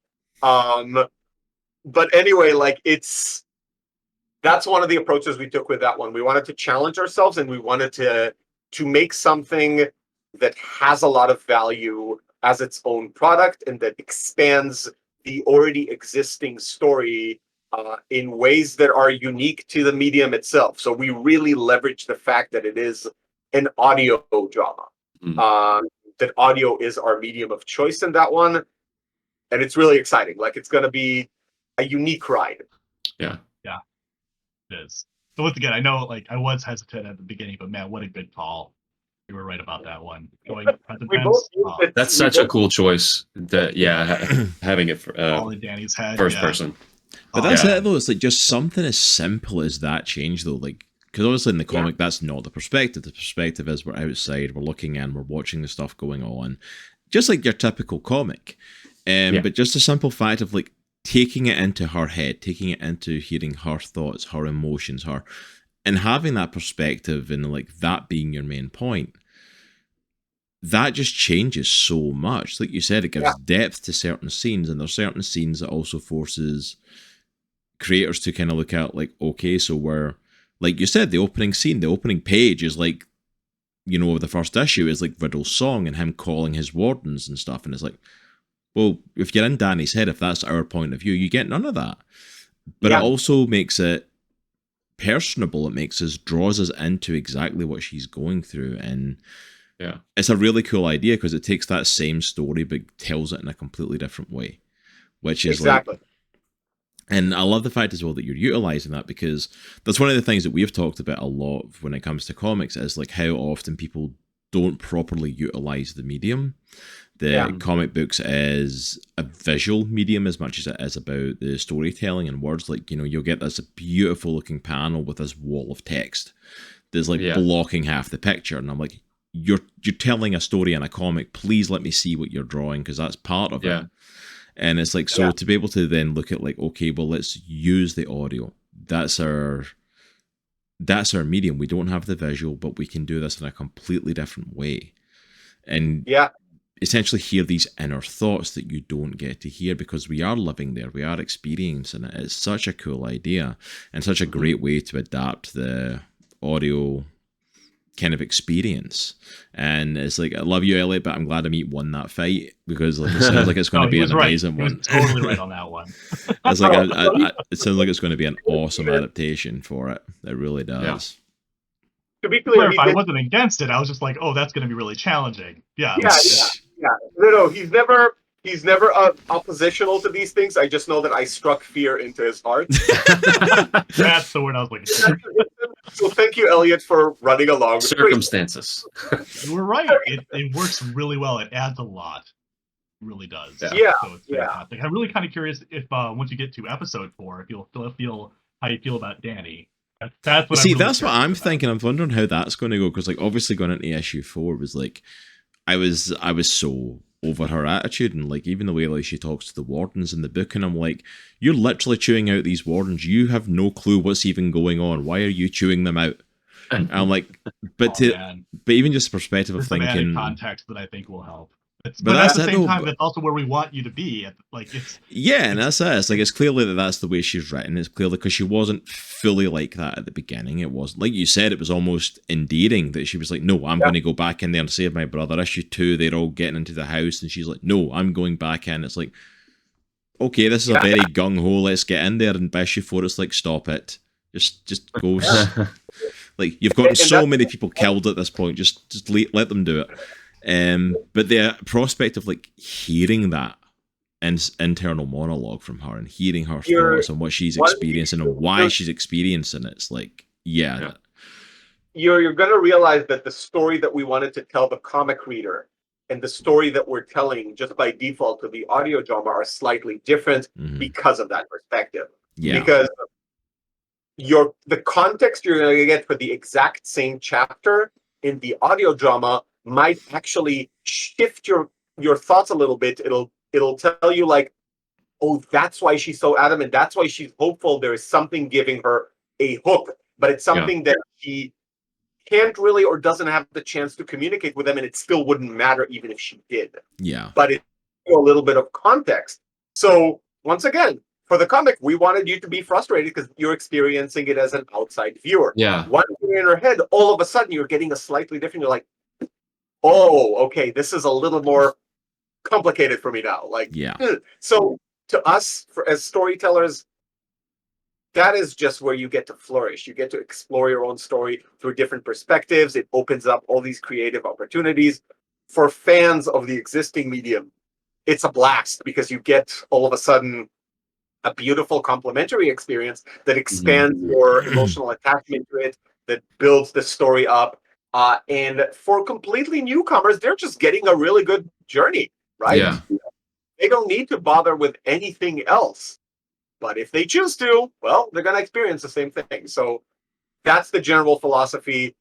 But anyway, like, that's one of the approaches we took with that one. We wanted to challenge ourselves, and we wanted to make something that has a lot of value as its own product and that expands the already existing story in ways that are unique to the medium itself. So we really leverage the fact that it is an audio drama. That audio is our medium of choice in that one. And it's really exciting. Like, it's going to be a unique ride. Yeah. It is. So once again, I know like I was hesitant at the beginning, but man, what a good call. You were right about that one. Going present We tense, both use it. That's such a cool choice. That having it for all in Danny's head. first yeah. person. But that's Yeah. it though. It's like just something as simple as that change though. Like, because obviously in the comic, that's not the perspective. The perspective is we're outside, we're looking in, we're watching the stuff going on, just like your typical comic. But just the simple fact of like taking it into her head, taking it into hearing her thoughts, her emotions, and having that perspective and like that being your main point. That just changes so much. Like you said, it gives depth to certain scenes, and there's certain scenes that also forces creators to kind of look at like, okay, so we're, like you said, the opening scene, the opening page is like, you know, the first issue is like Riddle's song and him calling his wardens and stuff, and it's like, well, if you're in Danny's head, if that's our point of view, you get none of that. But it also makes it personable. It makes us, draws us into exactly what she's going through, and it's a really cool idea because it takes that same story but tells it in a completely different way, which is like, and I love the fact as well that you're utilizing that, because that's one of the things that we've talked about a lot when it comes to comics is like how often people don't properly utilize the medium. The comic books is a visual medium as much as it is about the storytelling and words. Like, you know, you'll get this beautiful looking panel with this wall of text that's like blocking half the picture, and I'm like, you're telling a story in a comic, please let me see what you're drawing, because that's part of it. And it's like, so to be able to then look at like, okay, well, let's use the audio. That's our medium. We don't have the visual, but we can do this in a completely different way. And essentially hear these inner thoughts that you don't get to hear because we are living there. We are experiencing it. It's such a cool idea and such a great way to adapt the audio kind of experience. And it's like, I love you, Elliot, but I'm glad Amit won that fight, because like, it sounds like it's going to be an amazing one. He was totally right on that one. It's like it sounds like it's going to be an awesome adaptation for it. It really does. To be clear, if I wasn't against it, I was just like, oh, that's going to be really challenging. Yeah. No, he's never oppositional to these things. I just know that I struck fear into his heart. That's the word I was looking for. So thank you, Elliot, for running along. Circumstances. You were right. It works really well. It adds a lot. It really does. Yeah. So it's fantastic. I'm really kind of curious if once you get to episode 4, if you'll still feel how you feel about Danny. That's what that's what I'm thinking. I'm wondering how that's going to go, because like obviously going into issue 4 was like, I was so over her attitude, and like even the way like she talks to the wardens in the book, and I'm like, you're literally chewing out these wardens. You have no clue what's even going on. Why are you chewing them out? And I'm like, but even just the perspective of thinking, added context that I think will help. But at the same time, that's also where we want you to be. And that's it. It's like, it's clearly that's the way she's written. It's clearly because she wasn't fully like that at the beginning. It wasn't, like you said, it was almost endearing that she was like, no, I'm going to go back in there and save my brother. Issue 2, they're all getting into the house, and she's like, no, I'm going back in. It's like, okay, this is a very gung-ho, let's get in there. And by issue 4, it's like, stop it. Just go. Like, you've gotten so many people killed at this point. Just let them do it. But the prospect of like hearing that internal monologue from her and hearing her thoughts on what she's experiencing and why she's experiencing it, it's like, you're going to realize that the story that we wanted to tell the comic reader and the story that we're telling just by default to the audio drama are slightly different because of that perspective. Because the context you're going to get for the exact same chapter in the audio drama might actually shift your thoughts a little bit. It'll tell you like, oh, that's why she's so adamant. That's why she's hopeful. There is something giving her a hook, but it's something that she can't really or doesn't have the chance to communicate with them, and it still wouldn't matter even if she did. But it's a little bit of context. So once again, for the comic, we wanted you to be frustrated because you're experiencing it as an outside viewer. Once you're in her head, all of a sudden you're getting a slightly different. You're like, oh, okay, this is a little more complicated for me now. Like, so to us, as storytellers, that is just where you get to flourish. You get to explore your own story through different perspectives. It opens up all these creative opportunities. For fans of the existing medium, it's a blast because you get all of a sudden a beautiful complementary experience that expands your emotional attachment to it, that builds the story up. And for completely newcomers, they're just getting a really good journey, right? Yeah. They don't need to bother with anything else. But if they choose to, well, they're going to experience the same thing. So that's the general philosophy.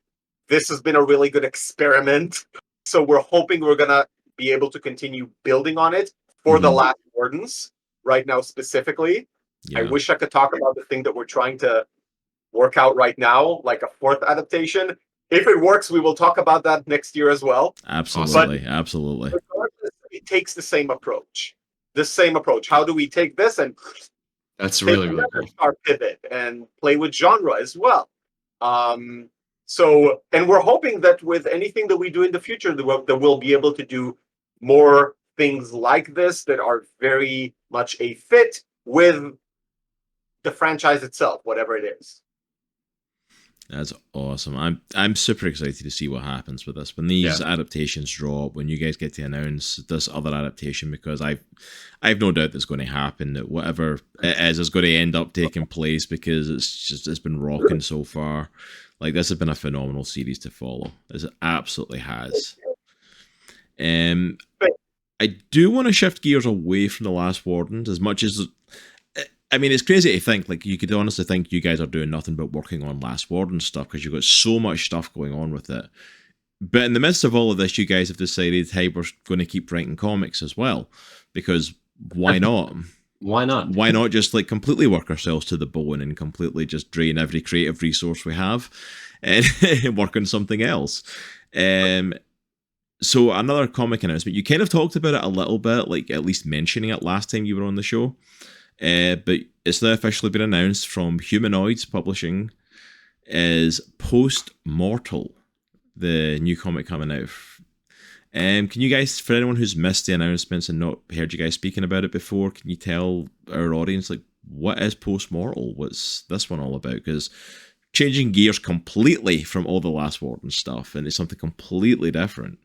This has been a really good experiment. So we're hoping we're going to be able to continue building on it for the last Wardens right now specifically. Yeah. I wish I could talk about the thing that we're trying to work out right now, like a fourth adaptation. If it works, we will talk about that next year as well. Absolutely. Absolutely. Regardless, it takes the same approach. The same approach. How do we take this and that's really cool. Our pivot and play with genre as well. So, and we're hoping that with anything that we do in the future, that we'll be able to do more things like this that are very much a fit with the franchise itself, whatever it is. That's awesome. I'm super excited to see what happens with this when these adaptations drop. When you guys get to announce this other adaptation, because I've no doubt that's going to happen. That whatever it is going to end up taking place, because it's been rocking so far. Like, this has been a phenomenal series to follow. It absolutely has. I do want to shift gears away from the Last Wardens as much as. I mean, it's crazy to think, like, you could honestly think you guys are doing nothing but working on Last Warden stuff because you've got so much stuff going on with it. But in the midst of all of this, you guys have decided, hey, we're going to keep writing comics as well. Because why not? Why not? Why not just, like, completely work ourselves to the bone and completely just drain every creative resource we have and work on something else? So another comic announcement. You kind of talked about it a little bit, like at least mentioning it last time you were on the show. But it's now officially been announced from Humanoids Publishing is Post-Mortal, the new comic coming out. Can you guys, for anyone who's missed the announcements and not heard you guys speaking about it before, can you tell our audience, like, what is Post-Mortal? What's this one all about? Because changing gears completely from all the Last Warden stuff, and it's something completely different.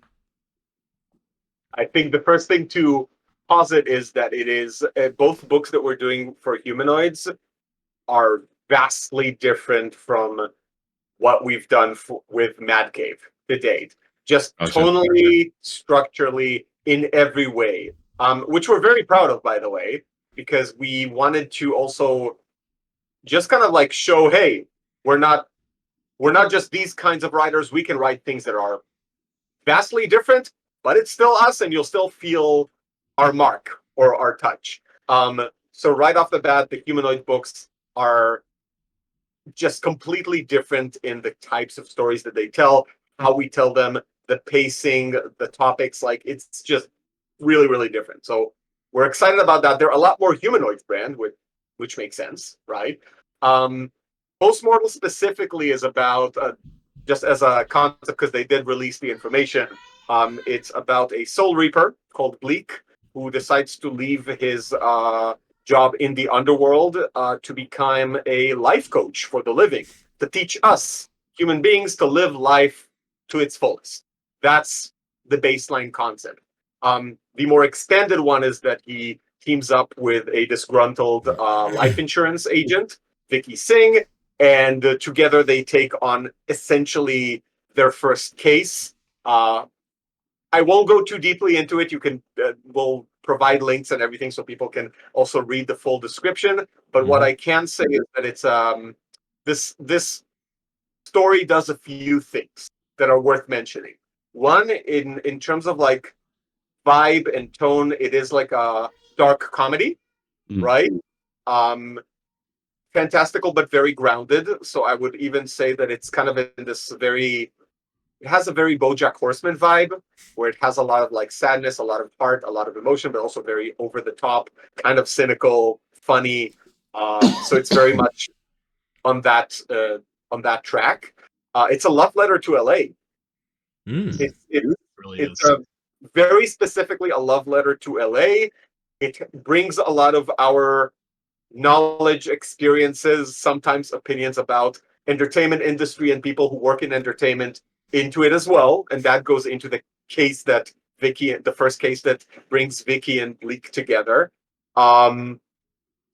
I think the first thing to posit is that it is both books that we're doing for Humanoids are vastly different from what we've done with Mad Cave to date. Just tonally, structurally, in every way, which we're very proud of, by the way, because we wanted to also just kind of like show, hey, we're not just these kinds of writers. We can write things that are vastly different, but it's still us, and you'll still feel our mark or our touch. So right off the bat, the Humanoid books are just completely different in the types of stories that they tell, how we tell them, the pacing, the topics. Like, it's just really, really different. So we're excited about that. They're a lot more Humanoids brand, which makes sense, right? Post-Mortal specifically is about, just as a concept, because they did release the information, it's about a Soul Reaper called Bleak, who decides to leave his job in the underworld to become a life coach for the living, to teach us, human beings, to live life to its fullest. That's the baseline concept. The more expanded one is that he teams up with a disgruntled life insurance agent, Vicky Singh, and together they take on essentially their first case. I won't go too deeply into it. You can, we'll provide links and everything so people can also read the full description. But what I can say is that it's this story does a few things that are worth mentioning. One, in terms of like vibe and tone, it is like a dark comedy, right? Fantastical but very grounded. So I would even say that it's kind of in this very. It has a very BoJack Horseman vibe, where it has a lot of like sadness, a lot of heart, a lot of emotion, but also very over the top, kind of cynical, funny. So it's very much on that track. It's a love letter to LA. It's very specifically a love letter to LA. It brings a lot of our knowledge, experiences, sometimes opinions about entertainment industry and people who work in entertainment into it as well, and that goes into the case that the first case that brings Vicky and Bleak together.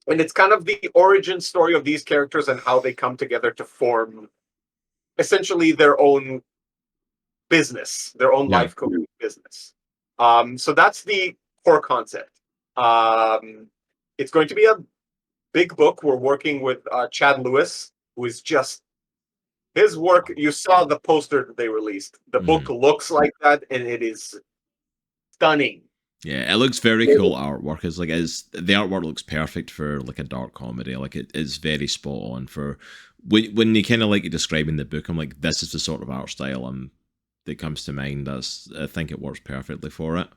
And it's kind of the origin story of these characters and how they come together to form essentially their own business, their own life coaching business. So that's the core concept. It's going to be a big book. We're working with Chad Lewis, who is just his work. You saw the poster that they released. The book looks like that, and it is stunning. Yeah, it looks very cool artwork. It's like the artwork looks perfect for like a dark comedy. Like it is very spot on for when you kind of like describing the book. I'm like, this is the sort of art style that comes to mind. I think it works perfectly for it.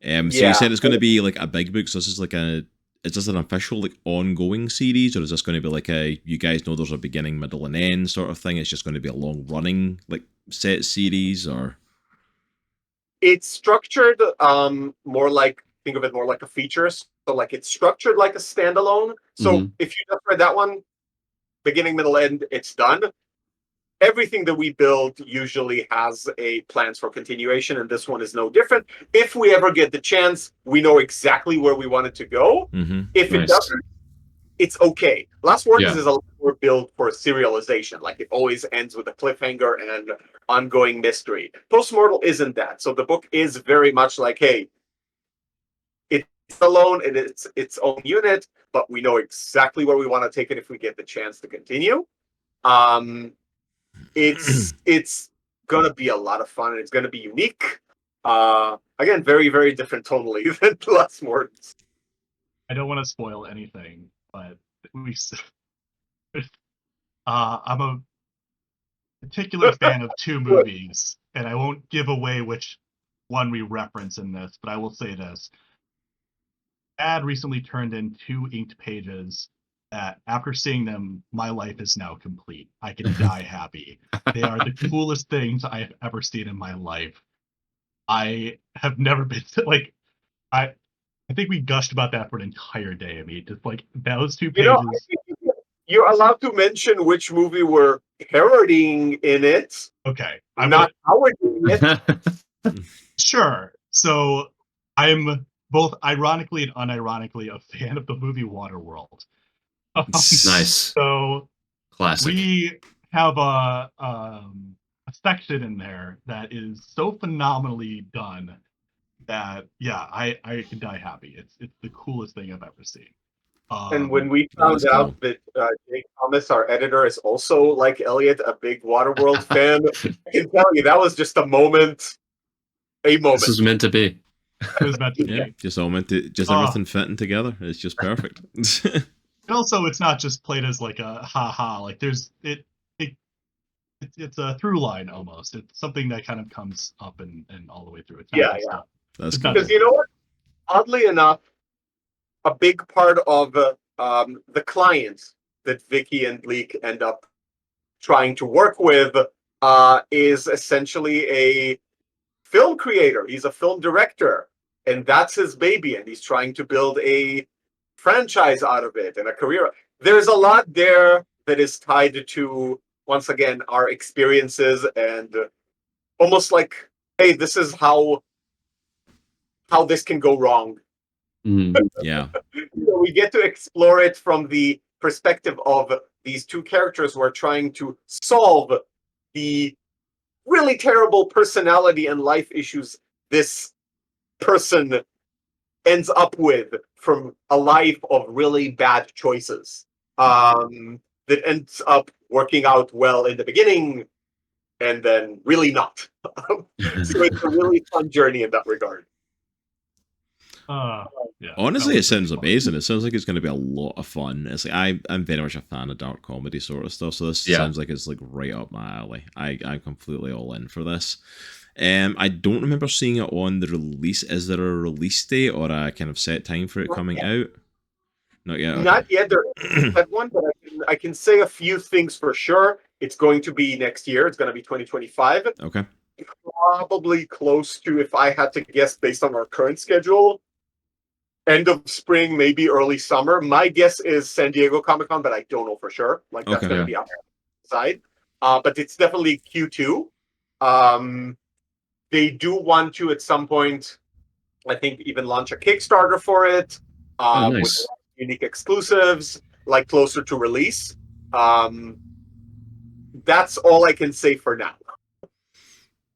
So you said it's going to be like a big book. So this is like is this an official like ongoing series, or is this going to be like you guys know there's a beginning, middle, and end sort of thing? It's just going to be a long running like set series, or? It's structured more like, think of it more like a feature. So like it's structured like a standalone. So if you just read that one, beginning, middle, end, it's done. Everything that we build usually has a plans for continuation, and this one is no different. If we ever get the chance, we know exactly where we want it to go. If it doesn't, it's okay. Last Wardens is a lot more built for serialization. Like it always ends with a cliffhanger and ongoing mystery. Postmortal isn't that. So the book is very much like, hey, it's alone and it's its own unit, but we know exactly where we want to take it if we get the chance to continue. It's gonna be a lot of fun and it's gonna be unique. Again, very, very different tonally than Last Wardens. I don't want to spoil anything, but I'm a particular fan of two movies, and I won't give away which one we reference in this, but I will say this. Dad recently turned in 2 inked pages that, after seeing them, my life is now complete. I can die happy. They are the coolest things I have ever seen in my life. I have never been like, I think we gushed about that for an entire day. I mean, just like those 2 pages. I think you're allowed to mention which movie we're parodying in it. Okay. I'm not parodying it. Sure. So I'm both ironically and unironically a fan of the movie Waterworld. Nice. So classic. We have a section in there that is so phenomenally done that I can die happy. It's the coolest thing I've ever seen. And when we found out that Jake Thomas, our editor, is also, like Elliot, a big Waterworld fan, I can tell you that was just a moment. This was meant to be. It was meant to be. Yeah, just everything fitting together. It's just perfect. And also, it's not just played as like a ha-ha. Like it's a through line almost. It's something that kind of comes up and all the way through. It's not That's cool. Because you know what? Oddly enough, a big part of the clients that Vicky and Bleak end up trying to work with is essentially a film creator. He's a film director, and that's his baby, and he's trying to build a franchise out of it and a career. There's a lot there that is tied to, once again, our experiences and almost like, hey, this is how this can go wrong. Yeah. We get to explore it from the perspective of these 2 characters who are trying to solve the really terrible personality and life issues this person ends up with from a life of really bad choices that ends up working out well in the beginning and then really not. So it's a really fun journey in that regard. Yeah, honestly, it sounds amazing. It sounds like it's going to be a lot of fun. It's like I'm very much a fan of dark comedy sort of stuff, so this sounds like it's like right up my alley. I'm completely all in for this. I don't remember seeing it on the release. Is there a release date or a kind of set time for it coming out? Not yet. Okay. Not yet. There isn't one, but I can say a few things for sure. It's going to be next year. It's going to be 2025. Okay. Probably close to, if I had to guess based on our current schedule, end of spring, maybe early summer. My guess is San Diego Comic-Con, but I don't know for sure. Like that's going to be outside. But it's definitely Q2. They do want to at some point, I think, even launch a Kickstarter for it. Nice. With unique exclusives, like closer to release. That's all I can say for now.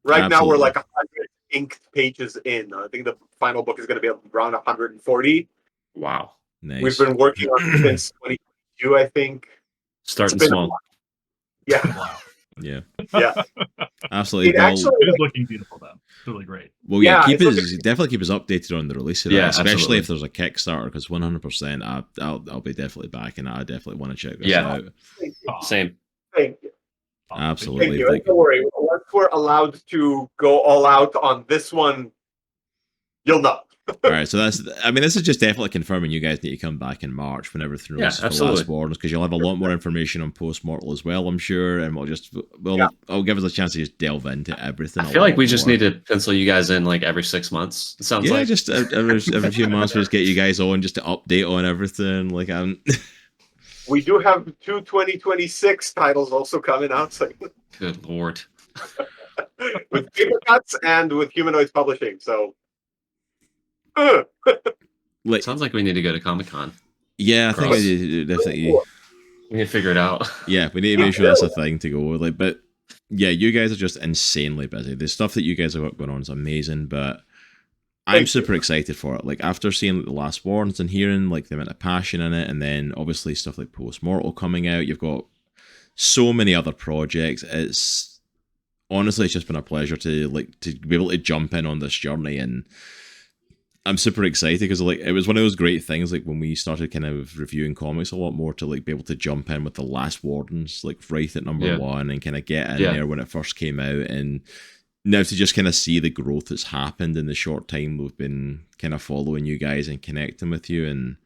Right now, we're like 100 inked pages in. I think the final book is going to be around 140. Wow. Nice. We've been working on it since 2022, I think. Starting small. Yeah. Wow. Yeah. Yeah. Absolutely. It actually, It is looking beautiful, though. It's really great. Well, yeah, Yeah, definitely keep us updated on the release of Yeah, that, especially absolutely. if there's a Kickstarter, because 100%, I'll be definitely backing it. I definitely want to check this Yeah. out. Same. thank you. Absolutely. Thank you. And don't worry. Once we're allowed to go all out on this one, you'll know. All right, so this is just definitely confirming you guys need to come back in March whenever through Yeah, for absolutely. Last Wardens, because you'll have a lot more information on Post-Mortal as well, I'm sure, and it'll give us a chance to just delve into everything. I feel like we just need to pencil you guys in like every 6 months. It sounds like just every few months we just get you guys on just to update on everything. Like We do have 2 2026 titles also coming out soon. Good Lord. With paper cuts and with Humanoids Publishing. So like, Sounds like we need to go to Comic-Con. yeah, I think we definitely. We need to figure it out. Yeah, we need to make sure that's a thing to go with. Like, but yeah, you guys are just insanely busy. The stuff that you guys have got going on is amazing, but I'm super excited for it. Like, after seeing like, the Last Wardens and hearing like the amount of passion in it, and then obviously stuff like Post-Mortal coming out, you've got so many other projects. It's honestly, it's just been a pleasure to be able to jump in on this journey, and I'm super excited because like it was one of those great things like when we started kind of reviewing comics a lot more to like be able to jump in with the Last Wardens like right at number 1 and kind of get in there when it first came out, and now to just kind of see the growth that's happened in the short time we've been kind of following you guys and connecting with you. And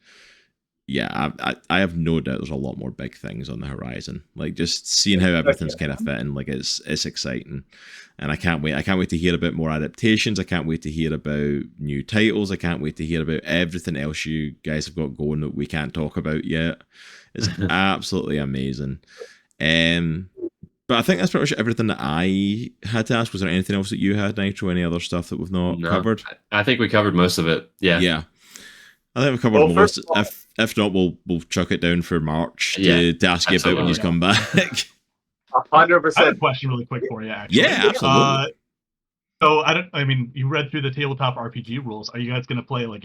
yeah, I have no doubt there's a lot more big things on the horizon. Like just seeing how everything's kind of fitting, like it's exciting, and I can't wait. I can't wait to hear about more adaptations. I can't wait to hear about new titles. I can't wait to hear about everything else you guys have got going that we can't talk about yet. It's absolutely amazing. But I think that's pretty much everything that I had to ask. Was there anything else that you had, Nitro? Any other stuff that we've not covered? I think we covered most of it. Yeah. Yeah. I think we've covered most. If not, we'll chuck it down for March to ask you about when you come back. 100%. I have a question really quick for you, actually. Yeah, absolutely. So I mean, you read through the tabletop RPG rules. Are you guys going to play like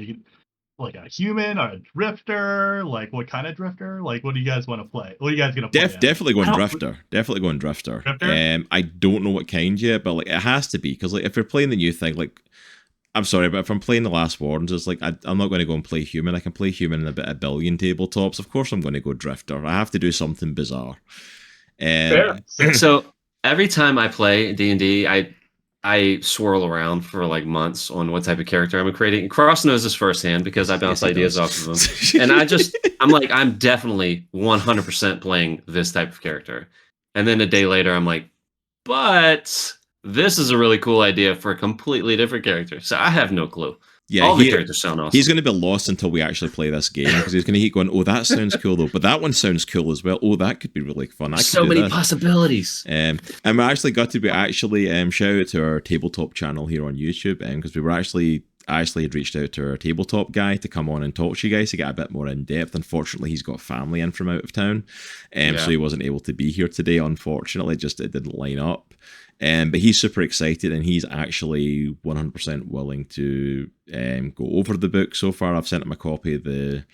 a human or a drifter? Like what kind of drifter? Like what do you guys want to play? What are you guys going to play? Definitely going drifter. Definitely going drifter. I don't know what kind yet, but like it has to be because like if you're playing the new thing, like I'm sorry, but if I'm playing the Last Wardens, it's like I'm not going to go and play human. I can play human in a billion tabletops. Of course, I'm going to go drifter. I have to do something bizarre. So every time I play D&D, I swirl around for like months on what type of character I'm creating. Cross knows this firsthand because I bounce ideas off of him. And I'm definitely 100% playing this type of character. And then a day later, I'm like, but this is a really cool idea for a completely different character. So I have no clue. Yeah, all the characters sound awesome. He's going to be lost until we actually play this game because he's going to keep going, oh, that sounds cool though, but that one sounds cool as well. Oh, that could be really fun. So many possibilities. And we actually got to be shout out to our tabletop channel here on YouTube because we were actually had reached out to our tabletop guy to come on and talk to you guys to get a bit more in depth. Unfortunately, he's got family in from out of town, so he wasn't able to be here today. Unfortunately, it didn't line up. But he's super excited and he's actually 100% willing to go over the book. So far, I've sent him a copy of the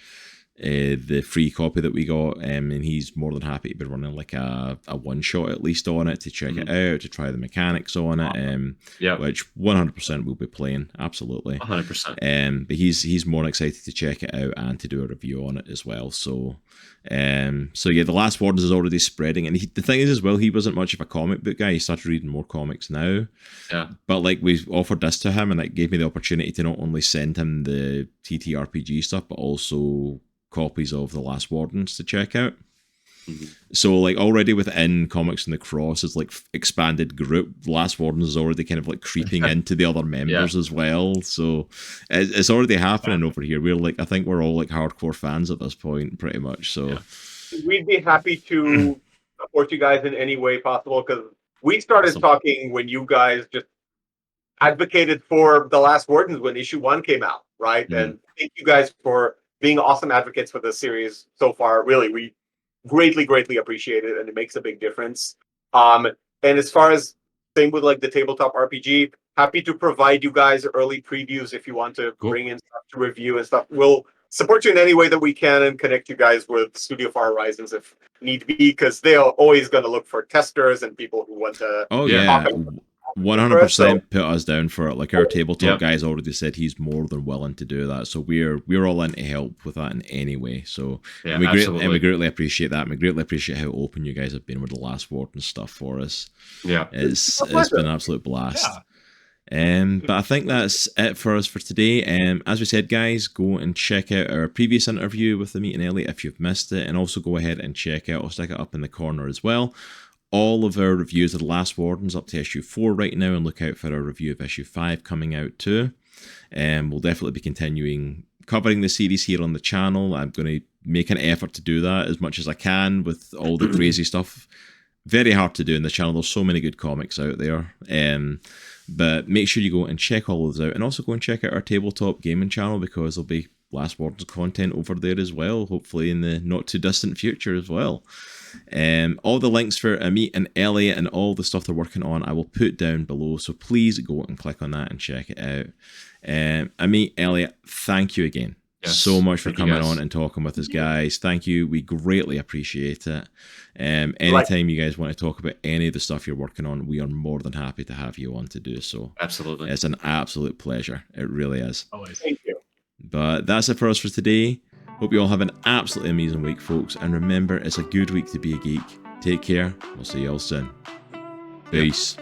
free copy that we got, and he's more than happy to be running like a one shot at least on it to check it out, to try the mechanics on it, which 100% we'll be playing, absolutely 100%. But he's more excited to check it out and to do a review on it as well. So yeah, the Last Wardens is already spreading, and the thing is as well, he wasn't much of a comic book guy. He started reading more comics now, but like we offered this to him and it gave me the opportunity to not only send him the TTRPG stuff but also copies of the Last Wardens to check out. So like already within Comics in the Cross is like expanded group, Last Wardens is already kind of like creeping into the other members as well. So it's already happening over here. We're like, I think we're all like hardcore fans at this point pretty much. So we'd be happy to support you guys in any way possible because we started talking when you guys just advocated for the Last Wardens when issue 1 came out, right? And thank you guys for being awesome advocates for this series so far. Really, we greatly appreciate it, and it makes a big difference. And as far as same with like the tabletop RPG, happy to provide you guys early previews if you want to bring in stuff to review and stuff. We'll support you in any way that we can and connect you guys with Studio Far Horizons if need be, because they are always going to look for testers and people who want to. Oh yeah, 100% put us down for it. Like our tabletop guy's already said he's more than willing to do that. So we're all in to help with that in any way. So and we greatly appreciate that. And we greatly appreciate how open you guys have been with the last Warden stuff for us. Yeah, it's been an absolute blast. But I think that's it for us for today. As we said, guys, go and check out our previous interview with Amit and Elliot if you've missed it, and also go ahead and check out, I'll stick it up in the corner as well, all of our reviews of The Last Wardens up to issue 4 right now, and look out for our review of issue 5 coming out too. We'll definitely be continuing covering the series here on the channel. I'm going to make an effort to do that as much as I can with all the crazy stuff. Very hard to do in the channel. There's so many good comics out there. But make sure you go and check all of those out, and also go and check out our tabletop gaming channel, because there'll be Last Wardens content over there as well, hopefully in the not too distant future as well. All the links for Amit and Elliot and all the stuff they're working on I will put down below, so please go and click on that and check it out. Amit, Elliot, thank you again so much for coming on and talking with us, guys. Thank you, we greatly appreciate it. Anytime you guys want to talk about any of the stuff you're working on, we are more than happy to have you on to do so. Absolutely, it's an absolute pleasure. It really is. Always. Thank you. But that's it for us for today. Hope you all have an absolutely amazing week, folks. And remember, it's a good week to be a geek. Take care. We'll see you all soon. Peace.